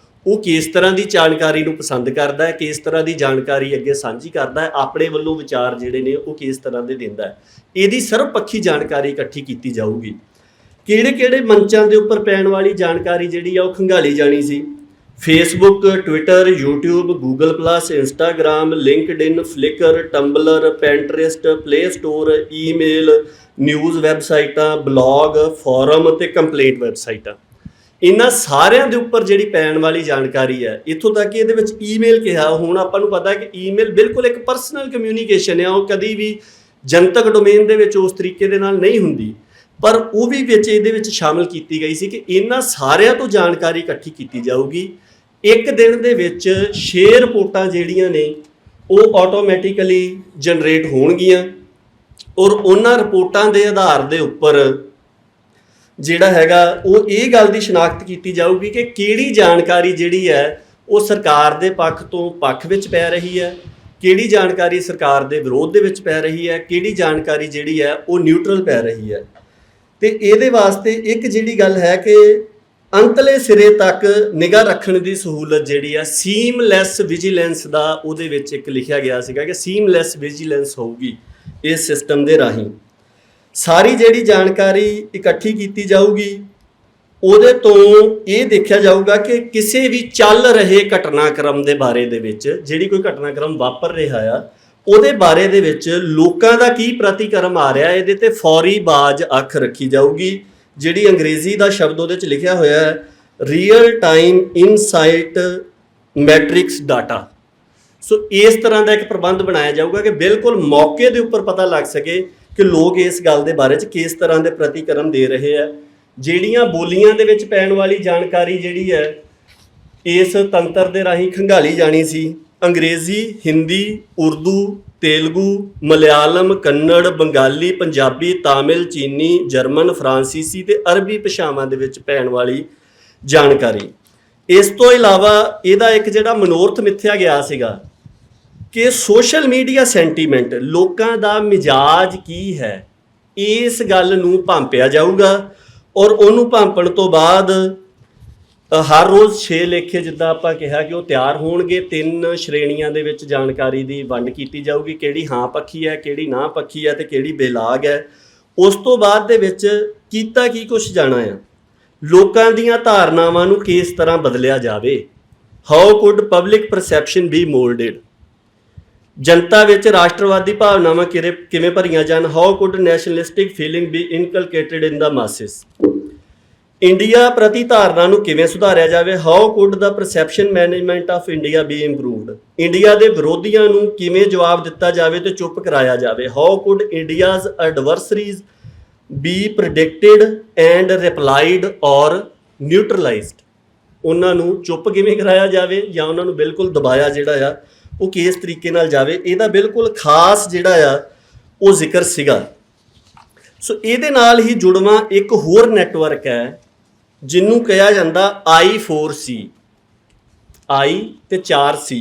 ਉਹ ਕਿਸ ਤਰ੍ਹਾਂ ਦੀ ਜਾਣਕਾਰੀ ਨੂੰ ਪਸੰਦ ਕਰਦਾ ਹੈ, ਕਿਸ ਤਰ੍ਹਾਂ ਦੀ ਜਾਣਕਾਰੀ ਅੱਗੇ ਸਾਂਝੀ ਕਰਦਾ ਹੈ, ਆਪਣੇ ਵੱਲੋਂ ਵਿਚਾਰ ਜਿਹੜੇ ਨੇ ਉਹ ਕਿਸ ਤਰ੍ਹਾਂ ਦੇ ਦਿੰਦਾ ਹੈ, ਇਹਦੀ ਸਰਬ ਪੱਖੀ ਜਾਣਕਾਰੀ ਇਕੱਠੀ ਕੀਤੀ ਜਾਊਗੀ। ਕਿਹੜੇ ਮੰਚਾਂ ਦੇ ਉੱਪਰ ਪੈਣ ਵਾਲੀ ਜਾਣਕਾਰੀ ਜਿਹੜੀ ਆ ਉਹ ਖੰਗਾਲੀ ਜਾਣੀ ਸੀ। Facebook, Twitter, YouTube, Google plus, Instagram, LinkedIn, Flickr, Tumblr, Pinterest, play store, email, news ਵੈਬਸਾਈਟਾਂ, ਬਲੌਗ, ਫੋਰਮ ਅਤੇ ਕੰਪਲੇਂਟ ਵੈਬਸਾਈਟਾਂ, ਇਹਨਾਂ ਸਾਰਿਆਂ ਦੇ ਉੱਪਰ ਜਿਹੜੀ ਪੈਣ ਵਾਲੀ ਜਾਣਕਾਰੀ ਹੈ, ਇੱਥੋਂ ਤੱਕ ਕਿ ਇਹਦੇ ਵਿੱਚ ਈਮੇਲ ਕਿਹਾ। ਹੁਣ ਆਪਾਂ ਨੂੰ ਪਤਾ ਕਿ ਈਮੇਲ ਬਿਲਕੁਲ ਇੱਕ ਪਰਸਨਲ ਕਮਿਊਨੀਕੇਸ਼ਨ ਹੈ, ਉਹ ਕਦੀ ਵੀ ਜਨਤਕ ਡੋਮੇਨ ਦੇ ਵਿੱਚ ਉਸ ਤਰੀਕੇ ਦੇ ਨਾਲ ਨਹੀਂ ਹੁੰਦੀ, ਪਰ ਉਹ ਵੀ ਵਿੱਚ ਇਹਦੇ ਵਿੱਚ ਸ਼ਾਮਲ ਕੀਤੀ ਗਈ ਸੀ ਕਿ ਇਹਨਾਂ ਸਾਰਿਆਂ ਤੋਂ ਜਾਣਕਾਰੀ ਇਕੱਠੀ ਕੀਤੀ ਜਾਊਗੀ। ਇੱਕ ਦਿਨ ਦੇ ਵਿੱਚ 6 ਰਿਪੋਰਟਾਂ ਜਿਹੜੀਆਂ ਨੇ ਉਹ ਆਟੋਮੈਟਿਕਲੀ ਜਨਰੇਟ ਹੋਣਗੀਆਂ ਔਰ ਉਹਨਾਂ ਰਿਪੋਰਟਾਂ ਦੇ ਆਧਾਰ ਦੇ ਉੱਪਰ ਜਿਹੜਾ ਹੈਗਾ ਉਹ ਇਹ ਗੱਲ ਦੀ ਸ਼ਨਾਖਤ ਕੀਤੀ ਜਾਊਗੀ ਕਿ ਕਿਹੜੀ ਜਾਣਕਾਰੀ ਜਿਹੜੀ ਹੈ ਉਹ ਸਰਕਾਰ ਦੇ ਪੱਖ ਤੋਂ ਪੱਖ ਵਿੱਚ ਪੈ ਰਹੀ ਹੈ, ਕਿਹੜੀ ਜਾਣਕਾਰੀ ਸਰਕਾਰ ਦੇ ਵਿਰੋਧ ਦੇ ਵਿੱਚ ਪੈ ਰਹੀ ਹੈ, ਕਿਹੜੀ ਜਾਣਕਾਰੀ ਜਿਹੜੀ ਹੈ ਉਹ ਨਿਊਟਰਲ ਪੈ ਰਹੀ ਹੈ। ਤੇ ਇਹਦੇ ਵਾਸਤੇ ਇੱਕ ਜਿਹੜੀ ਗੱਲ ਹੈ ਕਿ ਅੰਤਲੇ ਸਿਰੇ ਤੱਕ ਨਿਗਾਹ ਰੱਖਣ ਦੀ ਸਹੂਲਤ ਜਿਹੜੀ ਆ ਸੀਮਲੈਸ ਵਿਜੀਲੈਂਸ ਦਾ ਉਹਦੇ ਵਿੱਚ ਇੱਕ ਲਿਖਿਆ ਗਿਆ ਸੀਗਾ ਕਿ ਸੀਮਲੈਸ ਵਿਜੀਲੈਂਸ ਹੋਊਗੀ ਇਸ ਸਿਸਟਮ ਦੇ ਰਾਹੀਂ। ਸਾਰੀ ਜਿਹੜੀ ਜਾਣਕਾਰੀ ਇਕੱਠੀ ਕੀਤੀ ਜਾਊਗੀ, ਉਹਦੇ ਤੋਂ ਇਹ ਦੇਖਿਆ ਜਾਊਗਾ ਕਿ ਕਿਸੇ ਵੀ ਚੱਲ ਰਹੇ ਘਟਨਾਕ੍ਰਮ ਦੇ ਬਾਰੇ ਦੇ ਵਿੱਚ, ਜਿਹੜੀ ਕੋਈ ਘਟਨਾਕ੍ਰਮ ਵਾਪਰ ਰਿਹਾ ਆ ਉਹਦੇ ਬਾਰੇ ਦੇ ਵਿੱਚ ਲੋਕਾਂ ਦਾ ਕੀ ਪ੍ਰਤੀਕਰਮ ਆ ਰਿਹਾ, ਇਹਦੇ ਤੇ ਫੌਰੀ ਬਾਜ਼ ਅੱਖ ਰੱਖੀ ਜਾਊਗੀ। ਜਿਹੜੀ ਅੰਗਰੇਜ਼ੀ ਦਾ ਸ਼ਬਦ ਉਹਦੇ 'ਚ ਲਿਖਿਆ ਹੋਇਆ ਹੈ real time insight metrics data. So ਇਸ ਤਰ੍ਹਾਂ ਦਾ ਇੱਕ ਪ੍ਰਬੰਧ ਬਣਾਇਆ ਜਾਊਗਾ ਕਿ ਬਿਲਕੁਲ ਮੌਕੇ ਦੇ ਉੱਪਰ ਪਤਾ ਲੱਗ ਸਕੇ ਕਿ ਲੋਕ ਇਸ ਗੱਲ ਦੇ ਬਾਰੇ 'ਚ ਕਿਸ ਤਰ੍ਹਾਂ ਦੇ ਪ੍ਰਤੀਕਰਮ ਦੇ ਰਹੇ ਆ। ਜਿਹੜੀਆਂ ਬੋਲੀਆਂ ਦੇ ਵਿੱਚ ਪੈਣ ਵਾਲੀ ਜਾਣਕਾਰੀ ਜਿਹੜੀ ਹੈ ਇਸ ਤੰਤਰ ਦੇ ਰਾਹੀਂ ਖੰਗਾਲੀ ਜਾਣੀ ਸੀ, ਅੰਗਰੇਜ਼ੀ, ਹਿੰਦੀ, ਉਰਦੂ, ਤੇਲਗੂ, ਮਲਿਆਲਮ, ਕੰਨੜ, ਬੰਗਾਲੀ, ਪੰਜਾਬੀ, ਤਾਮਿਲ, ਚੀਨੀ, ਜਰਮਨ, ਫਰਾਂਸੀਸੀ ਤੇ ਅਰਬੀ ਭਾਸ਼ਾਵਾਂ ਦੇ ਵਿੱਚ ਪੈਣ ਵਾਲੀ ਜਾਣਕਾਰੀ। ਇਸ ਤੋਂ ਇਲਾਵਾ ਇਹਦਾ ਇੱਕ ਜਿਹੜਾ ਮਨੋਰਥ ਮਿੱਥਿਆ ਗਿਆ ਸੀਗਾ ਕਿ ਸੋਸ਼ਲ ਮੀਡੀਆ ਸੈਂਟੀਮੈਂਟ, ਲੋਕਾਂ ਦਾ ਮਿਜਾਜ ਕੀ ਹੈ, ਇਸ ਗੱਲ ਨੂੰ ਭਾਂਪਿਆ ਜਾਊਗਾ ਔਰ ਉਹਨੂੰ ਭਾਂਪਣ ਤੋਂ ਬਾਅਦ ਹਰ ਰੋਜ਼ 6 ਲੇਖੇ ਜਿੱਦਾਂ ਆਪਾਂ ਕਿਹਾ ਕਿ ਉਹ ਤਿਆਰ ਹੋਣਗੇ। 3 ਸ਼੍ਰੇਣੀਆਂ ਦੇ ਵਿੱਚ ਜਾਣਕਾਰੀ ਦੀ ਵੰਡ ਕੀਤੀ ਜਾਊਗੀ, ਕਿਹੜੀ ਹਾਂ ਪੱਖੀ ਹੈ, ਕਿਹੜੀ ਨਾ ਪੱਖੀ ਹੈ ਤੇ ਕਿਹੜੀ ਬੇਲਾਗ ਹੈ। ਉਸ ਤੋਂ ਬਾਅਦ ਦੇ ਵਿੱਚ ਕੀਤਾ ਕੀ ਕੁਛ ਜਾਣਾ ਆ, ਲੋਕਾਂ ਦੀਆਂ ਧਾਰਨਾਵਾਂ ਨੂੰ ਕਿਸ ਤਰ੍ਹਾਂ ਬਦਲਿਆ ਜਾਵੇ, how could public perception be moulded, ਜਨਤਾ ਵਿੱਚ ਰਾਸ਼ਟਰਵਾਦੀ ਭਾਵਨਾਵਾਂ ਕਿਵੇਂ ਭਰੀਆਂ ਜਾਣ, how could nationalistic feeling be inculcated in the masses, India ਪ੍ਰਤੀ ਧਾਰਨਾ ਨੂੰ ਕਿਵੇਂ ਸੁਧਾਰਿਆ ਜਾਵੇ, how could the perception management of India be improved, India ਦੇ ਵਿਰੋਧੀਆਂ ਨੂੰ ਕਿਵੇਂ ਜਵਾਬ ਦਿੱਤਾ ਜਾਵੇ ਤੇ ਚੁੱਪ ਕਰਾਇਆ ਜਾਵੇ, how could India's adversaries be predicted and replied or neutralised, ਉਹਨਾਂ ਨੂੰ ਚੁੱਪ ਕਿਵੇਂ ਕਰਾਇਆ ਜਾਵੇ ਜਾਂ ਉਹਨਾਂ ਨੂੰ ਬਿਲਕੁਲ ਦਬਾਇਆ ਜਿਹੜਾ ਆ ਉਹ ਕਿਸ ਤਰੀਕੇ ਨਾਲ ਜਾਵੇ, ਇਹਦਾ ਬਿਲਕੁਲ ਖਾਸ ਜਿਹੜਾ ਆ ਉਹ ਜ਼ਿਕਰ ਸੀਗਾ। ਸੋ ਇਹਦੇ ਨਾਲ ਹੀ ਜੁੜਵਾਂ ਇੱਕ ਹੋਰ ਨੈਟਵਰਕ ਹੈ ਜਿਹਨੂੰ ਕਿਹਾ ਜਾਂਦਾ I4C, I ਤੇ 4C,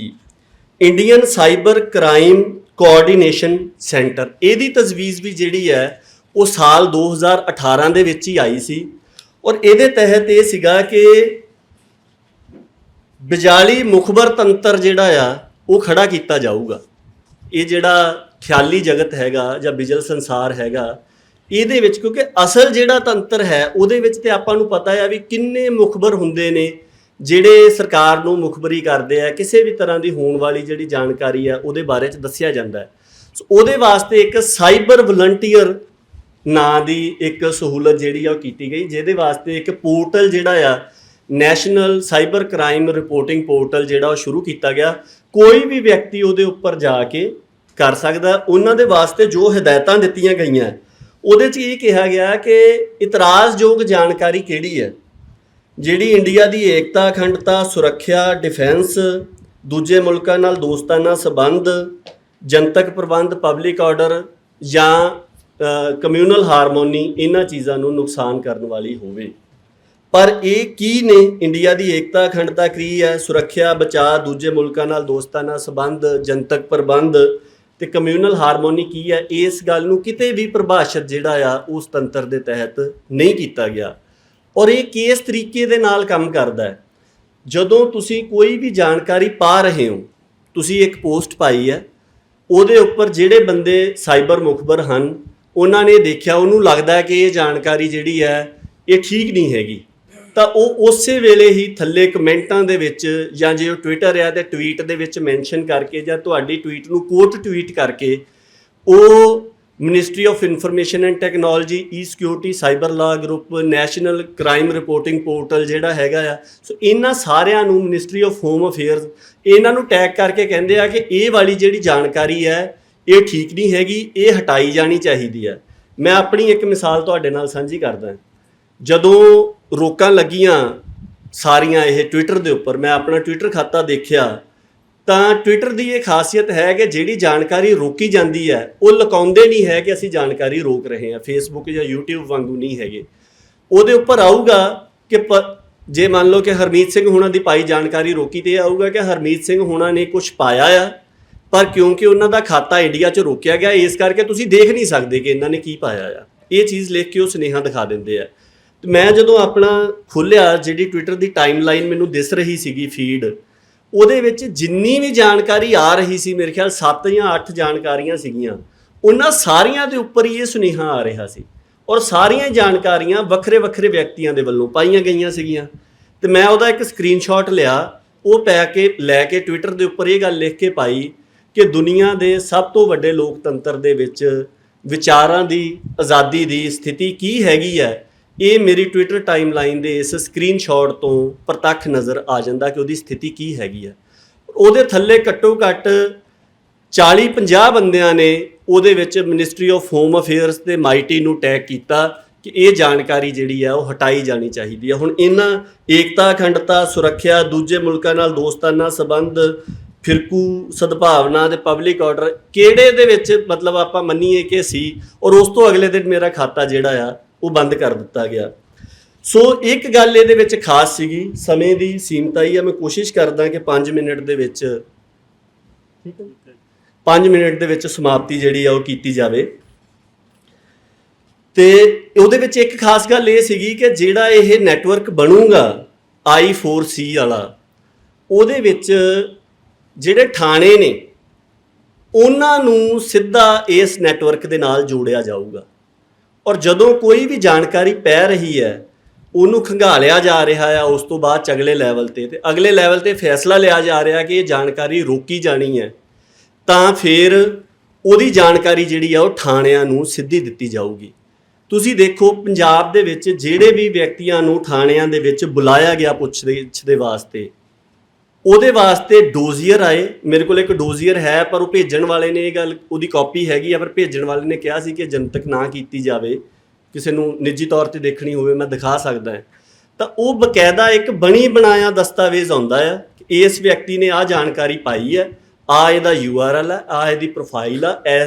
Indian cyber crime coordination centre. ਇਹਦੀ ਤਜਵੀਜ਼ ਵੀ ਜਿਹੜੀ ਹੈ ਉਹ ਸਾਲ 2018 ਦੇ ਵਿੱਚ ਹੀ ਆਈ ਸੀ ਔਰ ਇਹਦੇ ਤਹਿਤ ਇਹ ਸੀਗਾ ਕਿ ਬਿਜਾਲੀ ਮੁਖਬਰ ਤੰਤਰ ਜਿਹੜਾ ਆ ਉਹ ਖੜਾ ਕੀਤਾ ਜਾਊਗਾ। ਇਹ ਜਿਹੜਾ ਖਿਆਲੀ ਜਗਤ ਹੈਗਾ ਜਾਂ ਬਿਜਲ ਸੰਸਾਰ ਹੈਗਾ, ਇਹਦੇ ਵਿੱਚ ਕਿਉਂਕਿ ਅਸਲ ਜਿਹੜਾ ਤੰਤਰ ਹੈ ਉਹਦੇ ਵਿੱਚ ਤੇ ਆਪਾਂ ਨੂੰ ਪਤਾ ਆ ਵੀ ਕਿੰਨੇ ਮੁਖਬਰ ਹੁੰਦੇ ਨੇ ਜਿਹੜੇ ਸਰਕਾਰ ਨੂੰ ਮੁਖਬਰੀ ਕਰਦੇ ਆ, ਕਿਸੇ ਵੀ ਤਰ੍ਹਾਂ ਦੀ ਹੋਣ ਵਾਲੀ ਜਿਹੜੀ ਜਾਣਕਾਰੀ ਆ ਉਹਦੇ ਬਾਰੇ 'ਚ ਦੱਸਿਆ ਜਾਂਦਾ ਹੈ। ਸੋ ਉਹਦੇ ਵਾਸਤੇ ਇੱਕ ਸਾਈਬਰ ਵਲੰਟੀਅਰ ਨਾਂ ਦੀ ਇੱਕ ਸਹੂਲਤ ਜਿਹੜੀ ਆ ਉਹ ਕੀਤੀ ਗਈ, ਜਿਹਦੇ ਵਾਸਤੇ ਇੱਕ ਪੋਰਟਲ ਜਿਹੜਾ ਆ national cyber crime reporting portal ਜਿਹੜਾ ਉਹ ਸ਼ੁਰੂ ਕੀਤਾ ਗਿਆ। ਕੋਈ ਵੀ ਵਿਅਕਤੀ ਉਹਦੇ ਉੱਪਰ ਜਾ ਕੇ ਕਰ ਸਕਦਾ। ਉਹਨਾਂ ਦੇ ਵਾਸਤੇ ਜੋ ਹਦਾਇਤਾਂ ਦਿੱਤੀਆਂ ਗਈਆਂ ਉਹਦੇ 'ਚ ਇਹ ਕਿਹਾ ਗਿਆ ਕਿ ਇਤਰਾਜ਼ਯੋਗ ਜਾਣਕਾਰੀ ਕਿਹੜੀ ਹੈ, ਜਿਹੜੀ ਇੰਡੀਆ ਦੀ ਏਕਤਾ, ਅਖੰਡਤਾ, ਸੁਰੱਖਿਆ, ਡਿਫੈਂਸ, ਦੂਜੇ ਮੁਲਕਾਂ ਨਾਲ ਦੋਸਤਾਨਾ ਸੰਬੰਧ, ਜਨਤਕ ਪ੍ਰਬੰਧ, ਪਬਲਿਕ ਆਰਡਰ ਜਾਂ ਕਮਿਊਨਲ ਹਾਰਮੋਨੀ, ਇਹਨਾਂ ਚੀਜ਼ਾਂ ਨੂੰ ਨੁਕਸਾਨ ਕਰਨ ਵਾਲੀ ਹੋਵੇ। ਪਰ ਇਹ ਕੀ ਨੇ? ਇੰਡੀਆ ਦੀ ਏਕਤਾ, ਅਖੰਡਤਾ ਕੀ ਹੈ, ਸੁਰੱਖਿਆ, ਬਚਾਅ, ਦੂਜੇ ਮੁਲਕਾਂ ਨਾਲ ਦੋਸਤਾਨਾ ਸੰਬੰਧ, ਜਨਤਕ ਪ੍ਰਬੰਧ ਤੇ ਕਮਿਊਨਲ ਹਾਰਮੋਨੀ ਕੀ ਹੈ, ਇਸ ਗੱਲ ਨੂੰ ਕਿਤੇ ਵੀ ਪ੍ਰਭਾਸ਼ਿਤ ਜਿਹੜਾ ਆ ਉਸ ਤੰਤਰ ਦੇ ਤਹਿਤ ਨਹੀਂ ਕੀਤਾ ਗਿਆ। ਔਰ ਇਹ ਕਿਸ ਤਰੀਕੇ ਦੇ ਨਾਲ ਕੰਮ ਕਰਦਾ ਹੈ? ਜਦੋਂ ਤੁਸੀਂ ਕੋਈ ਵੀ ਜਾਣਕਾਰੀ ਪਾ ਰਹੇ ਹੋ, ਤੁਸੀਂ ਇੱਕ ਪੋਸਟ ਪਾਈ ਹੈ, ਉਹਦੇ ਉੱਪਰ ਜਿਹੜੇ ਬੰਦੇ ਸਾਈਬਰ ਮੁਖਬਰ ਹਨ ਉਹਨਾਂ ਨੇ ਦੇਖਿਆ, ਉਹਨੂੰ ਲੱਗਦਾ ਕਿ ਇਹ ਜਾਣਕਾਰੀ ਜਿਹੜੀ ਹੈ ਇਹ ਠੀਕ ਨਹੀਂ ਹੈਗੀ, ਤਾਂ ਉਹ ਉਸੇ ਵੇਲੇ ਹੀ ਥੱਲੇ ਕਮੈਂਟਾਂ ਦੇ ਵਿੱਚ ਜਾਂ ਜੇ ਉਹ ਟਵਿੱਟਰ ਆ ਤੇ ਟਵੀਟ ਦੇ ਵਿੱਚ ਮੈਂਸ਼ਨ ਕਰਕੇ ਜਾਂ ਤੁਹਾਡੀ ਟਵੀਟ ਨੂੰ ਕੋਟ ਟਵੀਟ ਕਰਕੇ ਉਹ ministry of information and technology, E security, cyber law group, national crime reporting portal ਜਿਹੜਾ ਹੈਗਾ ਆ, ਸੋ ਇਹਨਾਂ ਸਾਰਿਆਂ ਨੂੰ ਮਿਨਿਸਟਰੀ ਆਫ ਹੋਮ ਅਫੇਅਰਸ ਇਹਨਾਂ ਨੂੰ ਟੈਗ ਕਰਕੇ ਕਹਿੰਦੇ ਆ ਕਿ ਇਹ ਵਾਲੀ ਜਿਹੜੀ ਜਾਣਕਾਰੀ ਹੈ ਇਹ ਠੀਕ ਨਹੀਂ ਹੈਗੀ, ਇਹ ਹਟਾਈ ਜਾਣੀ ਚਾਹੀਦੀ ਹੈ। ਮੈਂ ਆਪਣੀ ਇੱਕ ਮਿਸਾਲ ਤੁਹਾਡੇ ਨਾਲ ਸਾਂਝੀ ਕਰਦਾ। ਜਦੋਂ ਰੋਕਾਂ ਲੱਗੀਆਂ ਸਾਰੀਆਂ ਇਹ ਟਵਿੱਟਰ ਦੇ ਉੱਪਰ, ਮੈਂ ਆਪਣਾ ਟਵਿੱਟਰ ਖਾਤਾ ਦੇਖਿਆ ਤਾਂ ਟਵਿੱਟਰ ਦੀ ਇਹ ਖਾਸੀਅਤ ਹੈ ਕਿ ਜਿਹੜੀ ਜਾਣਕਾਰੀ ਰੋਕੀ ਜਾਂਦੀ ਹੈ ਉਹ ਲੁਕਾਉਂਦੇ ਨਹੀਂ ਹੈ ਕਿ ਅਸੀਂ ਜਾਣਕਾਰੀ ਰੋਕ ਰਹੇ ਹਾਂ। ਫੇਸਬੁੱਕ ਜਾਂ YouTube ਵਾਂਗੂ ਨਹੀਂ ਹੈਗੇ। ਉਹਦੇ ਉੱਪਰ ਆਊਗਾ ਕਿ ਜੇ ਮੰਨ ਲਓ ਕਿ ਹਰਮੀਤ ਸਿੰਘ ਹੋਣਾ ਦੀ ਪਾਈ ਜਾਣਕਾਰੀ ਰੋਕੀ, ਤੇ ਇਹ ਆਊਗਾ ਕਿ ਹਰਮੀਤ ਸਿੰਘ ਹੋਣਾ ਨੇ ਕੁਝ ਪਾਇਆ ਆ, ਪਰ ਕਿਉਂਕਿ ਉਹਨਾਂ ਦਾ ਖਾਤਾ ਇੰਡੀਆ 'ਚ ਰੋਕਿਆ ਗਿਆ, ਇਸ ਕਰਕੇ ਤੁਸੀਂ ਦੇਖ ਨਹੀਂ ਸਕਦੇ ਕਿ ਇਹਨਾਂ ਨੇ ਕੀ ਪਾਇਆ ਆ। ਇਹ ਚੀਜ਼ ਲਿਖ ਕੇ ਉਹ ਸੁਨੇਹਾ ਦਿਖਾ ਦਿੰਦੇ ਆ। ਤੇ ਮੈਂ ਜਦੋਂ ਆਪਣਾ ਖੋਲ੍ਹਿਆ, ਜਿਹੜੀ ਟਵਿੱਟਰ ਦੀ ਟਾਈਮਲਾਈਨ ਮੈਨੂੰ ਦਿਸ ਰਹੀ ਸੀਗੀ ਫੀਡ, ਉਹਦੇ ਵਿੱਚ ਜਿੰਨੀ ਵੀ ਜਾਣਕਾਰੀ ਆ ਰਹੀ ਸੀ, ਮੇਰੇ ਖਿਆਲ 7 ਜਾਂ 8 ਜਾਣਕਾਰੀਆਂ ਸੀਗੀਆਂ, ਉਹਨਾਂ ਸਾਰੀਆਂ ਦੇ ਉੱਪਰ ਹੀ ਇਹ ਸੁਨੇਹਾ ਆ ਰਿਹਾ ਸੀ ਔਰ ਸਾਰੀਆਂ ਜਾਣਕਾਰੀਆਂ ਵੱਖਰੇ ਵੱਖਰੇ ਵਿਅਕਤੀਆਂ ਦੇ ਵੱਲੋਂ ਪਾਈਆਂ ਗਈਆਂ ਸੀਗੀਆਂ। ਤੇ ਮੈਂ ਉਹਦਾ ਇੱਕ ਸਕਰੀਨਸ਼ਾਟ ਲਿਆ, ਉਹ ਲੈ ਕੇ ਟਵਿੱਟਰ ਦੇ ਉੱਪਰ ਇਹ ਗੱਲ ਲਿਖ ਕੇ ਪਾਈ ਕਿ ਦੁਨੀਆ ਦੇ ਸਭ ਤੋਂ ਵੱਡੇ ਲੋਕਤੰਤਰ ਦੇ ਵਿੱਚ ਵਿਚਾਰਾਂ ਦੀ ਆਜ਼ਾਦੀ ਦੀ ਸਥਿਤੀ ਕੀ ਹੈਗੀ ਹੈ, ਇਹ ਮੇਰੀ ਟਵਿੱਟਰ ਟਾਈਮਲਾਈਨ ਦੇ ਇਸ ਸਕਰੀਨਸ਼ਾਟ ਤੋਂ ਪ੍ਰਤੱਖ ਨਜ਼ਰ ਆ ਜਾਂਦਾ ਕਿ ਉਹਦੀ ਸਥਿਤੀ ਕੀ ਹੈਗੀ ਹੈ। ਉਹਦੇ ਥੱਲੇ ਘੱਟੋ ਘੱਟ 40-50 ਬੰਦਿਆਂ ਨੇ ਉਹਦੇ ਵਿੱਚ ਮਿਨਿਸਟਰੀ ਆਫ ਹੋਮ ਅਫੇਅਰਸ ਤੇ ਮਾਈਟੀ ਨੂੰ ਟੈਗ ਕੀਤਾ ਕਿ ਇਹ ਜਾਣਕਾਰੀ ਜਿਹੜੀ ਆ ਉਹ ਹਟਾਈ ਜਾਣੀ ਚਾਹੀਦੀ ਹੈ। ਹੁਣ ਇਹਨਾਂ ਏਕਤਾ, ਅਖੰਡਤਾ, ਸੁਰੱਖਿਆ, ਦੂਜੇ ਮੁਲਕਾਂ ਨਾਲ ਦੋਸਤਾਨਾ ਸੰਬੰਧ, ਫਿਰਕੂ ਸਦਭਾਵਨਾ ਤੇ ਪਬਲਿਕ ਆਰਡਰ ਕਿਹੜੇ ਦੇ ਵਿੱਚ ਮਤਲਬ ਆਪਾਂ ਮੰਨੀਏ ਕਿ ਸੀ, ਔਰ ਉਸ ਤੋਂ ਅਗਲੇ ਦਿਨ ਮੇਰਾ ਖਾਤਾ ਜਿਹੜਾ ਆ ਉਹ ਬੰਦ ਕਰ ਦਿੱਤਾ ਗਿਆ। ਸੋ ਇੱਕ ਗੱਲ ਇਹਦੇ ਵਿੱਚ ਖਾਸ ਸੀਗੀ, ਸਮੇਂ ਦੀ ਸੀਮਤਾਈ ਆ। ਮੈਂ ਕੋਸ਼ਿਸ਼ ਕਰਦਾ ਕਿ 5 ਮਿੰਟ ਦੇ ਵਿੱਚ, ਠੀਕ ਹੈ, 5 ਮਿੰਟ ਦੇ ਵਿੱਚ ਸਮਾਪਤੀ ਜਿਹੜੀ ਆ ਉਹ ਕੀਤੀ ਜਾਵੇ। ਤੇ ਉਹਦੇ ਵਿੱਚ ਇੱਕ ਖਾਸ ਗੱਲ ਇਹ ਸੀਗੀ ਕਿ ਜਿਹੜਾ ਇਹ ਨੈਟਵਰਕ ਬਣੂਗਾ I4C ਵਾਲਾ, ਉਹਦੇ ਵਿੱਚ ਜਿਹੜੇ ਥਾਣੇ ਨੇ ਉਹਨਾਂ ਨੂੰ ਸਿੱਧਾ ਇਸ ਨੈਟਵਰਕ ਦੇ ਨਾਲ ਜੋੜਿਆ ਜਾਊਗਾ ਔਰ ਜਦੋਂ ਕੋਈ ਵੀ ਜਾਣਕਾਰੀ ਪੈ ਰਹੀ ਹੈ ਉਹਨੂੰ ਖੰਗਾਲਿਆ ਜਾ ਰਿਹਾ ਆ। ਉਸ ਤੋਂ ਬਾਅਦ ਅਗਲੇ ਲੈਵਲ ਤੇ ਅਗਲੇ ਲੈਵਲ ਤੇ ਫੈਸਲਾ ਲਿਆ ਜਾ ਰਿਹਾ ਕਿ ਇਹ ਜਾਣਕਾਰੀ ਰੋਕੀ ਜਾਣੀ ਹੈ, ਤਾਂ ਫਿਰ ਉਹਦੀ ਜਾਣਕਾਰੀ ਜਿਹੜੀ ਆ ਉਹ ਥਾਣਿਆਂ ਨੂੰ ਸਿੱਧੀ ਦਿੱਤੀ ਜਾਊਗੀ। ਤੁਸੀਂ ਦੇਖੋ ਪੰਜਾਬ ਦੇ ਵਿੱਚ ਜਿਹੜੇ ਵੀ ਵਿਅਕਤੀਆਂ ਨੂੰ ਥਾਣਿਆਂ ਦੇ ਵਿੱਚ ਬੁਲਾਇਆ ਗਿਆ ਪੁੱਛਗਿੱਛ ਦੇ ਵਾਸਤੇ, ਉਹਦੇ ਵਾਸਤੇ ਡੋਜ਼ੀਅਰ ਆਏ। ਮੇਰੇ ਕੋਲ ਇੱਕ ਡੋਜ਼ੀਅਰ ਹੈ, ਪਰ ਉਹ ਭੇਜਣ ਵਾਲੇ ਨੇ ਇਹ ਗੱਲ, ਉਹਦੀ ਕਾਪੀ ਹੈਗੀ ਆ, ਪਰ ਭੇਜਣ ਵਾਲੇ ਨੇ ਕਿਹਾ ਸੀ ਕਿ ਜਨਤਕ ਨਾ ਕੀਤੀ ਜਾਵੇ, ਕਿਸੇ ਨੂੰ ਨਿੱਜੀ ਤੌਰ ਤੇ ਦੇਖਣੀ ਹੋਵੇ ਮੈਂ ਦਿਖਾ ਸਕਦਾ। ਤਾਂ ਉਹ ਬਕਾਇਦਾ ਇੱਕ ਬਣੀ ਬਣਾਇਆ ਦਸਤਾਵੇਜ਼ ਆਉਂਦਾ ਆ ਕਿ ਇਸ ਵਿਅਕਤੀ ਨੇ ਆਹ ਜਾਣਕਾਰੀ ਪਾਈ ਹੈ, ਆ ਇਹਦਾ URL ਹੈ, ਆ ਇਹਦੀ ਪ੍ਰੋਫਾਈਲ ਆ,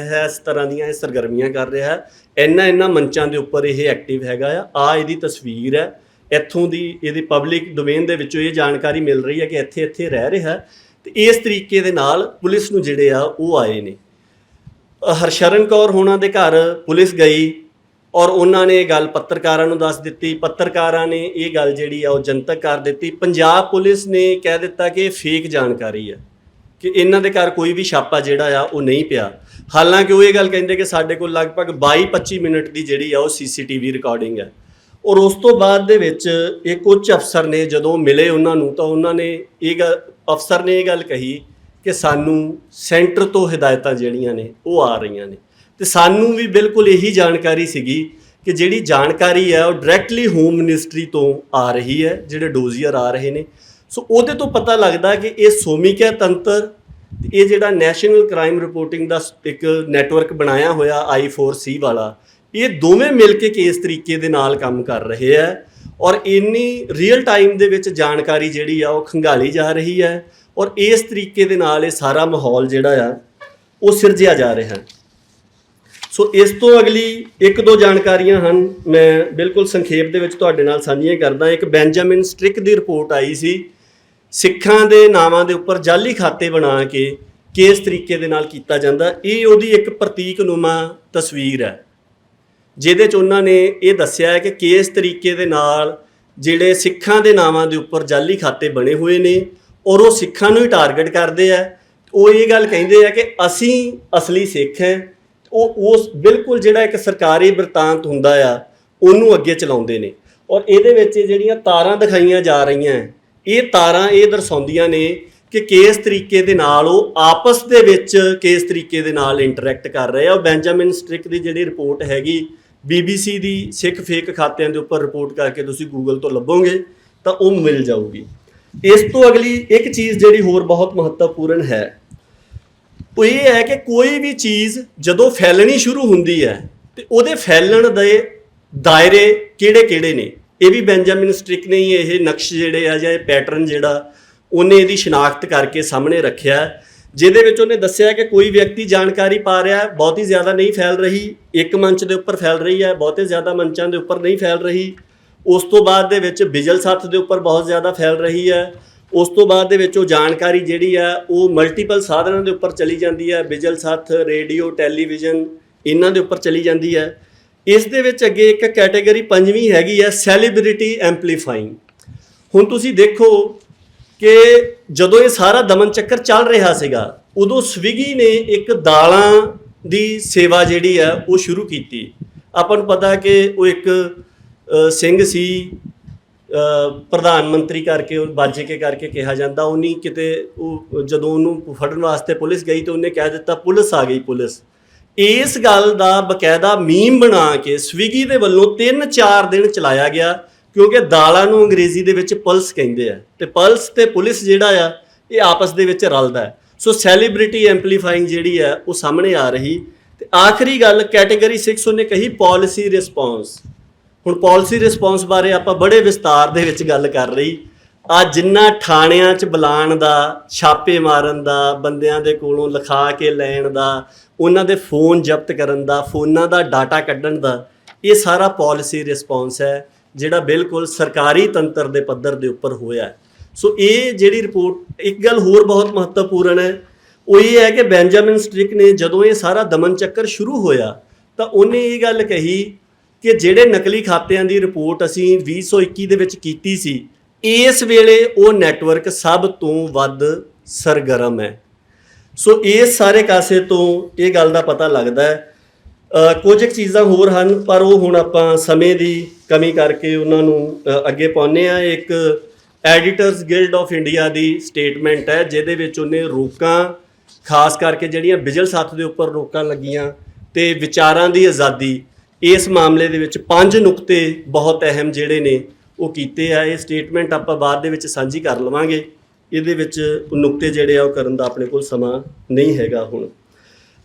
ਇਸ ਤਰ੍ਹਾਂ ਦੀਆਂ ਇਹ ਸਰਗਰਮੀਆਂ ਕਰ ਰਿਹਾ ਹੈ, ਇਹਨਾਂ ਮੰਚਾਂ ਦੇ ਉੱਪਰ ਇਹ ਐਕਟਿਵ ਹੈਗਾ ਆ ਇਹਦੀ ਤਸਵੀਰ ਹੈ, ਇੱਥੋਂ ਦੀ ਇਹਦੀ ਪਬਲਿਕ ਡੋਮੇਨ ਦੇ ਵਿੱਚੋਂ ਇਹ ਜਾਣਕਾਰੀ ਮਿਲ ਰਹੀ ਹੈ ਕਿ ਇੱਥੇ ਇੱਥੇ ਰਹਿ ਰਿਹਾ। ਤੇ ਇਸ ਤਰੀਕੇ ਦੇ ਨਾਲ ਪੁਲਿਸ ਨੂੰ ਜਿਹੜੇ ਆ ਉਹ ਆਏ ਨੇ। ਹਰਸ਼ਰਨ ਕੌਰ ਹੋਣਾ ਦੇ ਘਰ ਪੁਲਿਸ ਗਈ ਔਰ ਉਹਨਾਂ ਨੇ ਇਹ ਗੱਲ ਪੱਤਰਕਾਰਾਂ ਨੂੰ ਦੱਸ ਦਿੱਤੀ। ਪੱਤਰਕਾਰਾਂ ਨੇ ਇਹ ਗੱਲ ਜਿਹੜੀ ਆ ਉਹ ਜਨਤਕ ਕਰ ਦਿੱਤੀ। ਪੰਜਾਬ ਪੁਲਿਸ ਨੇ ਕਹਿ ਦਿੱਤਾ ਕਿ ਇਹ ਫੇਕ ਜਾਣਕਾਰੀ ਹੈ, ਕਿ ਇਹਨਾਂ ਦੇ ਘਰ ਕੋਈ ਵੀ ਛਾਪਾ ਜਿਹੜਾ ਆ ਉਹ ਨਹੀਂ ਪਿਆ। ਹਾਲਾਂਕਿ ਉਹ ਇਹ ਗੱਲ ਕਹਿੰਦੇ ਕਿ ਸਾਡੇ ਕੋਲ ਲਗਭਗ 22-25 ਮਿੰਟ ਦੀ ਜਿਹੜੀ ਆ ਉਹ CCTV ਰਿਕਾਰਡਿੰਗ ਹੈ। ਔਰ ਉਸ ਤੋਂ ਬਾਅਦ ਦੇ ਵਿੱਚ ਇੱਕ ਉੱਚ ਅਫਸਰ ਨੇ ਜਦੋਂ ਮਿਲੇ ਉਹਨਾਂ ਨੂੰ ਤਾਂ ਉਹਨਾਂ ਨੇ ਅਫਸਰ ਨੇ ਇਹ ਗੱਲ ਕਹੀ ਕਿ ਸਾਨੂੰ ਸੈਂਟਰ ਤੋਂ ਹਦਾਇਤਾਂ ਜਿਹੜੀਆਂ ਨੇ ਉਹ ਆ ਰਹੀਆਂ ਨੇ, ਤੇ ਸਾਨੂੰ ਵੀ ਬਿਲਕੁਲ ਇਹੀ ਜਾਣਕਾਰੀ ਸੀਗੀ ਕਿ ਜਿਹੜੀ ਜਾਣਕਾਰੀ ਹੈ ਉਹ ਡਾਇਰੈਕਟਲੀ ਹੋਮ ਮਿਨਿਸਟਰੀ ਤੋਂ ਆ ਰਹੀ ਹੈ, ਜਿਹੜੇ ਡੋਜ਼ੀਅਰ ਆ ਰਹੇ ਨੇ। ਸੋ ਉਹਦੇ ਤੋਂ ਪਤਾ ਲੱਗਦਾ ਕਿ ਇਹ ਸੋਮਿਕਾ ਤੰਤਰ, ਇਹ ਜਿਹੜਾ ਨੈਸ਼ਨਲ ਕ੍ਰਾਈਮ ਰਿਪੋਰਟਿੰਗ ਦਾ ਇੱਕ ਨੈਟਵਰਕ ਬਣਾਇਆ ਹੋਇਆ I4C ਵਾਲਾ, ਇਹ ਦੋਵੇਂ ਮਿਲ ਕੇ ਕਿਸ ਤਰੀਕੇ ਦੇ ਨਾਲ ਕੰਮ ਕਰ ਰਹੇ ਹੈ ਔਰ ਇੰਨੀ ਰੀਅਲ ਟਾਈਮ ਦੇ ਵਿੱਚ ਜਾਣਕਾਰੀ ਜਿਹੜੀ ਆ ਉਹ ਖੰਗਾਲੀ ਜਾ ਰਹੀ ਹੈ ਔਰ ਇਸ ਤਰੀਕੇ ਦੇ ਨਾਲ ਇਹ ਸਾਰਾ ਮਾਹੌਲ ਜਿਹੜਾ ਆ ਉਹ ਸਿਰਜਿਆ ਜਾ ਰਿਹਾ ਹੈ। ਸੋ ਇਸ ਤੋਂ ਅਗਲੀ ਇੱਕ ਦੋ ਜਾਣਕਾਰੀਆਂ ਹਨ, ਮੈਂ ਬਿਲਕੁਲ ਸੰਖੇਪ ਦੇ ਵਿੱਚ ਤੁਹਾਡੇ ਨਾਲ ਸਾਂਝੀਆਂ ਕਰਦਾ। ਇੱਕ ਬੈਂਜਾਮਿਨ ਸਟ੍ਰਿਕ ਦੀ ਰਿਪੋਰਟ ਆਈ ਸੀ, ਸਿੱਖਾਂ ਦੇ ਨਾਵਾਂ ਦੇ ਉੱਪਰ ਜਾਲੀ ਖਾਤੇ ਬਣਾ ਕੇ ਕਿਸ ਤਰੀਕੇ ਦੇ ਨਾਲ ਕੀਤਾ ਜਾਂਦਾ। ਇਹ ਉਹਦੀ ਇੱਕ ਪ੍ਰਤੀਕਨੁਮਾ ਤਸਵੀਰ ਹੈ ਜਿਹਦੇ 'ਚ ਉਹਨਾਂ ਨੇ ਇਹ ਦੱਸਿਆ ਹੈ ਕਿ ਕਿਸ ਤਰੀਕੇ ਦੇ ਨਾਲ ਜਿਹੜੇ ਸਿੱਖਾਂ ਦੇ ਨਾਵਾਂ ਦੇ ਉੱਪਰ ਜਾਲੀ ਖਾਤੇ ਬਣੇ ਹੋਏ ਨੇ ਔਰ ਉਹ ਸਿੱਖਾਂ ਨੂੰ ਹੀ ਟਾਰਗੇਟ ਕਰਦੇ ਆ। ਉਹ ਇਹ ਗੱਲ ਕਹਿੰਦੇ ਆ ਕਿ ਅਸੀਂ ਅਸਲੀ ਸਿੱਖ ਹੈ। ਉਹ ਉਸ ਬਿਲਕੁਲ ਜਿਹੜਾ ਇੱਕ ਸਰਕਾਰੀ ਬਿਰਤਾਂਤ ਹੁੰਦਾ ਆ ਉਹਨੂੰ ਅੱਗੇ ਚਲਾਉਂਦੇ ਨੇ। ਔਰ ਇਹਦੇ ਵਿੱਚ ਜਿਹੜੀਆਂ ਤਾਰਾਂ ਦਿਖਾਈਆਂ ਜਾ ਰਹੀਆਂ, ਇਹ ਤਾਰਾਂ ਇਹ ਦਰਸਾਉਂਦੀਆਂ ਨੇ ਕਿ ਕਿਸ ਤਰੀਕੇ ਦੇ ਨਾਲ ਉਹ ਆਪਸ ਦੇ ਵਿੱਚ ਕਿਸ ਤਰੀਕੇ ਦੇ ਨਾਲ ਇੰਟਰੈਕਟ ਕਰ ਰਹੇ ਆ। ਉਹ ਬੈਂਜਾਮਿਨ ਸਟ੍ਰਿਕ ਦੀ ਜਿਹੜੀ ਰਿਪੋਰਟ ਹੈਗੀ BBC ਦੀ ਸਿੱਖ ਫੇਕ ਖਾਤਿਆਂ ਦੇ ਉੱਪਰ ਰਿਪੋਰਟ ਕਰਕੇ ਤੁਸੀਂ ਗੂਗਲ ਤੋਂ ਲੱਭੋਗੇ ਤਾਂ ਉਹ ਮਿਲ ਜਾਊਗੀ। ਇਸ ਤੋਂ ਅਗਲੀ ਇੱਕ ਚੀਜ਼ ਜਿਹੜੀ ਹੋਰ ਬਹੁਤ ਮਹੱਤਵਪੂਰਨ ਹੈ ਉਹ ਇਹ ਹੈ ਕਿ ਕੋਈ ਵੀ ਚੀਜ਼ ਜਦੋਂ ਫੈਲਣੀ ਸ਼ੁਰੂ ਹੁੰਦੀ ਹੈ ਤੇ ਉਹਦੇ ਫੈਲਣ ਦੇ ਦਾਇਰੇ ਕਿਹੜੇ ਨੇ, ਇਹ ਵੀ ਬੈਂਜਾਮਿਨ ਸਟ੍ਰਿਕ ਨੇ ਇਹ ਨਕਸ਼ ਜਿਹੜੇ ਆ ਜਾਂ ਇਹ ਪੈਟਰਨ ਜਿਹੜਾ ਉਹਨੇ ਇਹਦੀ ਸ਼ਨਾਖਤ ਕਰਕੇ ਸਾਹਮਣੇ ਰੱਖਿਆ, ਜਿਹਦੇ ਵਿੱਚ ਉਹਨੇ ਦੱਸਿਆ ਕਿ ਕੋਈ ਵਿਅਕਤੀ ਜਾਣਕਾਰੀ ਪਾ ਰਿਹਾ, ਬਹੁਤੀ ਜ਼ਿਆਦਾ ਨਹੀਂ ਫੈਲ ਰਹੀ, ਇੱਕ ਮੰਚ ਦੇ ਉੱਪਰ ਫੈਲ ਰਹੀ ਹੈ, ਬਹੁਤੇ ਜ਼ਿਆਦਾ ਮੰਚਾਂ ਦੇ ਉੱਪਰ ਨਹੀਂ ਫੈਲ ਰਹੀ। ਉਸ ਤੋਂ ਬਾਅਦ ਦੇ ਵਿੱਚ ਬਿਜਲ ਸੱਥ ਦੇ ਉੱਪਰ ਬਹੁਤ ਜ਼ਿਆਦਾ ਫੈਲ ਰਹੀ ਹੈ। ਉਸ ਤੋਂ ਬਾਅਦ ਦੇ ਵਿੱਚ ਉਹ ਜਾਣਕਾਰੀ ਜਿਹੜੀ ਆ ਉਹ ਮਲਟੀਪਲ ਸਾਧਨਾਂ ਦੇ ਉੱਪਰ ਚਲੀ ਜਾਂਦੀ ਹੈ, ਬਿਜਲ ਸੱਥ, ਰੇਡੀਓ, ਟੈਲੀਵਿਜ਼ਨ, ਇਹਨਾਂ ਦੇ ਉੱਪਰ ਚਲੀ ਜਾਂਦੀ ਹੈ। ਇਸ ਦੇ ਵਿੱਚ ਅੱਗੇ ਇੱਕ ਕੈਟੇਗਰੀ ਪੰਜਵੀਂ ਹੈਗੀ ਹੈ ਸੈਲੀਬ੍ਰਿਟੀ ਐਂਪਲੀਫਾਈਂਗ। ਹੁਣ ਤੁਸੀਂ ਦੇਖੋ ਕਿ ਜਦੋਂ ਇਹ ਸਾਰਾ ਦਮਨ ਚੱਕਰ ਚੱਲ ਰਿਹਾ ਸੀਗਾ ਉਦੋਂ ਸਵਿਗੀ ਨੇ ਇੱਕ ਦਾਲਾਂ ਦੀ ਸੇਵਾ ਜਿਹੜੀ ਹੈ ਉਹ ਸ਼ੁਰੂ ਕੀਤੀ। ਆਪਾਂ ਨੂੰ ਪਤਾ ਕਿ ਉਹ ਇੱਕ ਸਿੰਘ ਸੀ, ਪ੍ਰਧਾਨ ਮੰਤਰੀ ਕਰਕੇ ਉਹ ਬਾਜੇ ਕੇ ਕਰਕੇ ਕਿਹਾ ਜਾਂਦਾ। ਉਹਨੇ ਕਿਤੇ ਉਹ ਜਦੋਂ ਉਹਨੂੰ ਫੜਨ ਵਾਸਤੇ ਪੁਲਿਸ ਗਈ ਤਾਂ ਉਹਨੇ ਕਹਿ ਦਿੱਤਾ ਪੁਲਿਸ ਆ ਗਈ ਪੁਲਿਸ। ਇਸ ਗੱਲ ਦਾ ਬਕਾਇਦਾ ਮੀਮ ਬਣਾ ਕੇ ਸਵਿਗੀ ਦੇ ਵੱਲੋਂ 3-4 ਦਿਨ ਚਲਾਇਆ ਗਿਆ, ਕਿਉਂਕਿ ਦਾਲਾਂ ਨੂੰ ਅੰਗਰੇਜ਼ੀ ਦੇ ਵਿੱਚ ਪਲਸ ਕਹਿੰਦੇ ਆ ਤੇ ਪਲਸ ਤੇ ਪੁਲਿਸ ਜਿਹੜਾ ਆ ਇਹ ਆਪਸ ਦੇ ਵਿੱਚ ਰਲਦਾ ਹੈ। ਸੋ ਸੈਲੀਬ੍ਰਿਟੀ ਐਂਪਲੀਫਾਈਂਗ ਜਿਹੜੀ ਆ ਉਹ ਸਾਹਮਣੇ ਆ ਰਹੀ। ਤੇ ਆਖਰੀ ਗੱਲ ਕੈਟੇਗਰੀ 6 ਉਹਨੇ ਕਹੀ ਪੋਲਿਸੀ ਰਿਸਪੌਂਸ। ਹੁਣ ਪੋਲਿਸੀ ਰਿਸਪੌਂਸ ਬਾਰੇ ਆਪਾਂ ਬੜੇ ਵਿਸਤਾਰ ਦੇ ਵਿੱਚ ਗੱਲ ਕਰ ਰਹੀ। ਆ ਜਿੰਨਾ ਥਾਣਿਆਂ 'ਚ ਬੁਲਾਉਣ ਦਾ, ਛਾਪੇ ਮਾਰਨ ਦਾ, ਬੰਦਿਆਂ ਦੇ ਕੋਲੋਂ ਲਿਖਾ ਕੇ ਲੈਣ ਦਾ, ਉਹਨਾਂ ਦੇ ਫੋਨ ਜ਼ਬਤ ਕਰਨ ਦਾ, ਫੋਨਾਂ ਦਾ ਡਾਟਾ ਕੱਢਣ ਦਾ, ਇਹ ਸਾਰਾ ਪੋਲਿਸੀ ਰਿਸਪੌਂਸ ਹੈ ਜਿਹੜਾ ਬਿਲਕੁਲ ਸਰਕਾਰੀ ਤੰਤਰ ਦੇ ਪੱਧਰ ਦੇ ਉੱਪਰ ਹੋਇਆ। ਸੋ ਇਹ ਜਿਹੜੀ ਰਿਪੋਰਟ, ਇੱਕ ਗੱਲ ਹੋਰ ਬਹੁਤ ਮਹੱਤਵਪੂਰਨ ਹੈ ਉਹ ਇਹ ਹੈ ਕਿ ਬੈਂਜਾਮਿਨ ਸਟ੍ਰਿਕ ਨੇ ਜਦੋਂ ਇਹ ਸਾਰਾ ਦਮਨ ਚੱਕਰ ਸ਼ੁਰੂ ਹੋਇਆ ਤਾਂ ਉਹਨੇ ਇਹ ਗੱਲ ਕਹੀ ਕਿ ਜਿਹੜੇ ਨਕਲੀ ਖਾਤਿਆਂ ਦੀ ਰਿਪੋਰਟ ਅਸੀਂ 2021 ਦੇ ਵਿੱਚ ਕੀਤੀ ਸੀ, ਇਸ ਵੇਲੇ ਉਹ ਨੈਟਵਰਕ ਸਭ ਤੋਂ ਵੱਧ ਸਰਗਰਮ ਹੈ। ਸੋ ਇਸ ਸਾਰੇ ਕਾਸੇ ਤੋਂ ਇਹ ਗੱਲ ਦਾ ਪਤਾ ਲੱਗਦਾ ਹੈ। ਕੁਝ ਕੁ ਚੀਜ਼ਾਂ ਹੋਰ ਹਨ ਪਰ ਉਹ ਹੁਣ ਆਪਾਂ ਸਮੇਂ ਦੀ ਕਮੀ ਕਰਕੇ ਉਹਨਾਂ ਨੂੰ ਅੱਗੇ ਪਾਉਂਦੇ ਹਾਂ। ਇੱਕ editors guild of India the statement ਹੈ ਜਿਹਦੇ ਵਿੱਚ ਉਹਨੇ ਰੋਕਾਂ, ਖਾਸ ਕਰਕੇ ਜਿਹੜੀਆਂ ਬਿਜਲ ਸੱਥ ਦੇ ਉੱਪਰ ਰੋਕਾਂ ਲੱਗੀਆਂ ਤੇ ਵਿਚਾਰਾਂ ਦੀ ਆਜ਼ਾਦੀ, ਇਸ ਮਾਮਲੇ ਦੇ ਵਿੱਚ 5 ਨੁਕਤੇ ਬਹੁਤ ਅਹਿਮ ਜਿਹੜੇ ਨੇ ਉਹ ਕੀਤੇ ਆ। ਇਹ ਸਟੇਟਮੈਂਟ ਆਪਾਂ ਬਾਅਦ ਦੇ ਵਿੱਚ ਸਾਂਝੀ ਕਰ ਲਵਾਂਗੇ, ਇਹਦੇ ਵਿੱਚ ਨੁਕਤੇ ਜਿਹੜੇ ਆ ਉਹ ਕਰਨ ਦਾ ਆਪਣੇ ਕੋਲ ਸਮਾਂ ਨਹੀਂ ਹੈਗਾ। ਹੁਣ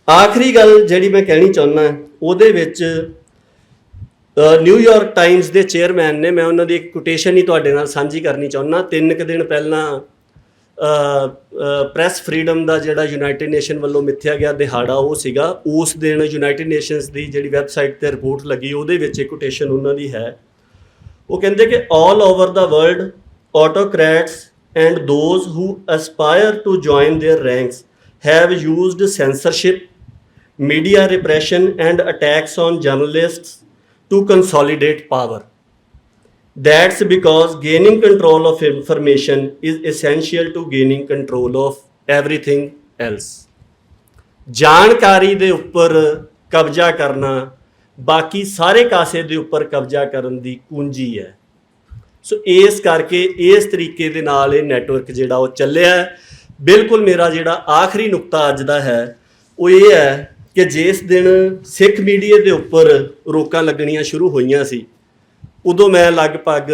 ਆਖਰੀ ਗੱਲ ਜਿਹੜੀ ਮੈਂ ਕਹਿਣੀ ਚਾਹੁੰਦਾ ਉਹਦੇ ਵਿੱਚ ਨਿਊਯਾਰਕ ਟਾਈਮਜ਼ ਦੇ ਚੇਅਰਮੈਨ ਨੇ, ਮੈਂ ਉਹਨਾਂ ਦੀ ਇੱਕ ਕੋਟੇਸ਼ਨ ਹੀ ਤੁਹਾਡੇ ਨਾਲ ਸਾਂਝੀ ਕਰਨੀ ਚਾਹੁੰਦਾ। 3 ਕੁ ਦਿਨ ਪਹਿਲਾਂ ਪ੍ਰੈਸ ਫਰੀडम ਦਾ ਜਿਹੜਾ ਯੂਨਾਈਟਿਡ ਨੇਸ਼ਨ ਵੱਲੋਂ ਮਿੱਥਿਆ ਗਿਆ ਦਿਹਾੜਾ ਉਹ ਸੀਗਾ। ਉਸ ਦਿਨ ਯੂਨਾਈਟਿਡ ਨੇਸ਼ਨਸ ਦੀ ਜਿਹੜੀ ਵੈਬਸਾਈਟ ਤੇ ਰਿਪੋਰਟ ਲੱਗੀ ਉਹਦੇ ਵਿੱਚ ਇੱਕ ਕੋਟੇਸ਼ਨ ਉਹਨਾਂ ਦੀ ਹੈ। ਉਹ ਕਹਿੰਦੇ ਕਿ all over the world autocrats and those who aspire to join their ranks have used censorship, media repression and attacks on journalists to consolidate power. That's because gaining control of information is essential to gaining control of everything else. ਜਾਣਕਾਰੀ ਦੇ ਉੱਪਰ ਕਬਜ਼ਾ ਕਰਨਾ ਬਾਕੀ ਸਾਰੇ ਕਾਸੇ ਦੇ ਉੱਪਰ ਕਬਜ਼ਾ ਕਰਨ ਦੀ ਕੁੰਜੀ ਹੈ। ਸੋ ਇਸ ਕਰਕੇ ਇਸ ਤਰੀਕੇ ਦੇ ਨਾਲ ਇਹ ਨੈਟਵਰਕ ਜਿਹੜਾ ਉਹ ਚੱਲਿਆ। ਬਿਲਕੁਲ ਮੇਰਾ ਜਿਹੜਾ ਆਖਰੀ ਨੁਕਤਾ ਅੱਜ ਦਾ ਹੈ ਉਹ ਇਹ ਹੈ ਕਿ ਜਿਸ ਦਿਨ ਸਿੱਖ ਮੀਡੀਆ ਦੇ ਉੱਪਰ ਰੋਕਾਂ ਲੱਗਣੀਆਂ ਸ਼ੁਰੂ ਹੋਈਆਂ ਸੀ ਉਦੋਂ ਮੈਂ ਲਗਭਗ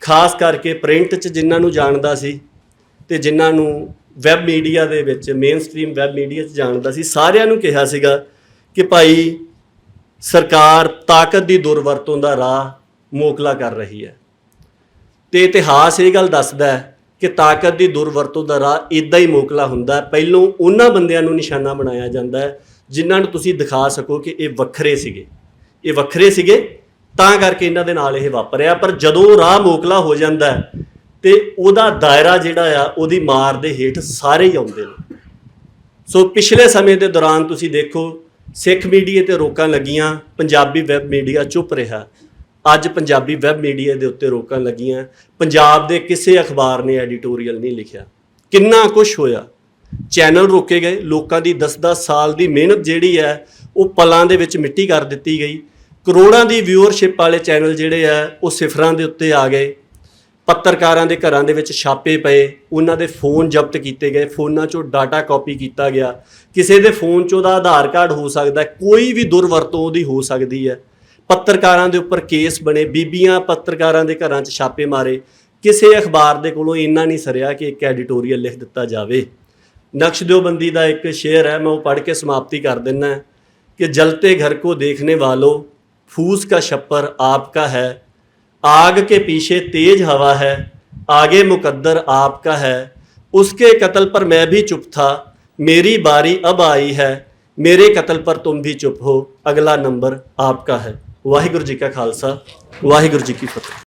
ਖਾਸ ਕਰਕੇ ਪ੍ਰਿੰਟ 'ਚ ਜਿਨ੍ਹਾਂ ਨੂੰ ਜਾਣਦਾ ਸੀ ਤੇ ਜਿਨ੍ਹਾਂ ਨੂੰ ਵੈਬ ਮੀਡੀਆ ਦੇ ਵਿੱਚ ਮੇਨ ਸਟ੍ਰੀਮ ਵੈਬ ਮੀਡੀਆ 'ਚ ਜਾਣਦਾ ਸੀ, ਸਾਰਿਆਂ ਨੂੰ ਕਿਹਾ ਸੀਗਾ ਕਿ ਭਾਈ ਸਰਕਾਰ ਤਾਕਤ ਦੀ ਦੁਰਵਰਤੋਂ ਦਾ ਰਾਹ ਮੋਕਲਾ ਕਰ ਰਹੀ ਹੈ। ਤੇ ਇਤਿਹਾਸ ਇਹ ਗੱਲ ਦੱਸਦਾ ਹੈ ਕਿ ਤਾਕਤ ਦੀ ਦੁਰਵਰਤੋਂ ਦਾ ਰਾਹ ਇੱਦਾਂ ਹੀ ਮੋਕਲਾ ਹੁੰਦਾ। ਪਹਿਲੋਂ ਉਹਨਾਂ ਬੰਦਿਆਂ ਨੂੰ ਨਿਸ਼ਾਨਾ ਬਣਾਇਆ ਜਾਂਦਾ ਹੈ ਜਿਨ੍ਹਾਂ ਨੂੰ ਤੁਸੀਂ ਦਿਖਾ ਸਕੋ ਕਿ ਇਹ ਵੱਖਰੇ ਸੀਗੇ ਤਾਂ ਕਰਕੇ ਇਹਨਾਂ ਦੇ ਨਾਲ ਇਹ ਵਾਪਰਿਆ। ਪਰ ਜਦੋਂ ਰਾਹ ਮੋਕਲਾ ਹੋ ਜਾਂਦਾ ਤੇ ਉਹਦਾ ਦਾਇਰਾ ਜਿਹੜਾ ਆ ਉਹਦੀ ਮਾਰ ਦੇ ਹੇਠ ਸਾਰੇ ਹੀ ਆਉਂਦੇ ਨੇ। ਸੋ ਪਿਛਲੇ ਸਮੇਂ ਦੇ ਦੌਰਾਨ ਤੁਸੀਂ ਦੇਖੋ ਸਿੱਖ ਮੀਡੀਆ ਤੇ ਰੋਕਾਂ ਲੱਗੀਆਂ, ਪੰਜਾਬੀ ਵੈਬ ਮੀਡੀਆ ਚੁੱਪ ਰਿਹਾ। ਅੱਜ ਪੰਜਾਬੀ ਵੈਬ ਮੀਡੀਆ ਦੇ ਉੱਤੇ ਰੋਕਾਂ ਲੱਗੀਆਂ, ਪੰਜਾਬ ਦੇ ਕਿਸੇ ਅਖਬਾਰ ਨੇ ਐਡੀਟੋਰੀਅਲ ਨਹੀਂ ਲਿਖਿਆ। ਕਿੰਨਾ ਕੁਛ ਹੋਇਆ, ਚੈਨਲ ਰੋਕੇ ਗਏ, ਲੋਕਾਂ ਦੀ 10-10 ਸਾਲ ਦੀ ਮਿਹਨਤ ਜਿਹੜੀ ਹੈ ਉਹ ਪਲਾਂ ਦੇ ਵਿੱਚ ਮਿੱਟੀ ਕਰ ਦਿੱਤੀ ਗਈ। ਕਰੋੜਾਂ ਦੀ ਵਿਊਅਰਸ਼ਿਪ ਵਾਲੇ ਚੈਨਲ ਜਿਹੜੇ ਆ ਉਹ ਸਿਫਰਾਂ ਦੇ ਉੱਤੇ ਆ ਗਏ। ਪੱਤਰਕਾਰਾਂ ਦੇ ਘਰਾਂ ਦੇ ਵਿੱਚ ਛਾਪੇ ਪਏ, ਉਹਨਾਂ ਦੇ ਫੋਨ ਜ਼ਬਤ ਕੀਤੇ ਗਏ, ਫੋਨਾਂ 'ਚੋਂ ਡਾਟਾ ਕਾਪੀ ਕੀਤਾ ਗਿਆ। ਕਿਸੇ ਦੇ ਫੋਨ 'ਚ ਉਹਦਾ ਆਧਾਰ ਕਾਰਡ ਹੋ ਸਕਦਾ, ਕੋਈ ਵੀ ਦੁਰਵਰਤੋਂ ਉਹਦੀ ਹੋ ਸਕਦੀ ਹੈ। ਪੱਤਰਕਾਰਾਂ ਦੇ ਉੱਪਰ ਕੇਸ ਬਣੇ, ਬੀਬੀਆਂ ਪੱਤਰਕਾਰਾਂ ਦੇ ਘਰਾਂ 'ਚ ਛਾਪੇ ਮਾਰੇ। ਕਿਸੇ ਅਖਬਾਰ ਦੇ ਕੋਲੋਂ ਇੰਨਾ ਨਹੀਂ ਸਰਿਆ ਕਿ ਇੱਕ ਐਡੀਟੋਰੀਅਲ ਲਿਖ ਦਿੱਤਾ ਜਾਵੇ। ਨਕਸ਼ਦਿਓਬੰਦੀ ਦਾ ਇੱਕ ਸ਼ੇਅਰ ਹੈ, ਮੈਂ ਉਹ ਪੜ੍ਹ ਕੇ ਸਮਾਪਤੀ ਕਰ ਦਿੰਦਾ कि जलते घर को देखने वालों फूस का छप्पर आपका है, आग के पीछे तेज हवा है, आगे मुकद्दर आपका है, उसके कत्ल पर मैं भी चुप था, मेरी बारी अब आई है, मेरे कत्ल पर तुम भी चुप हो, अगला नंबर आपका है। वाहिगुरू जी का खालसा, वाहिगुरू जी की फतेह।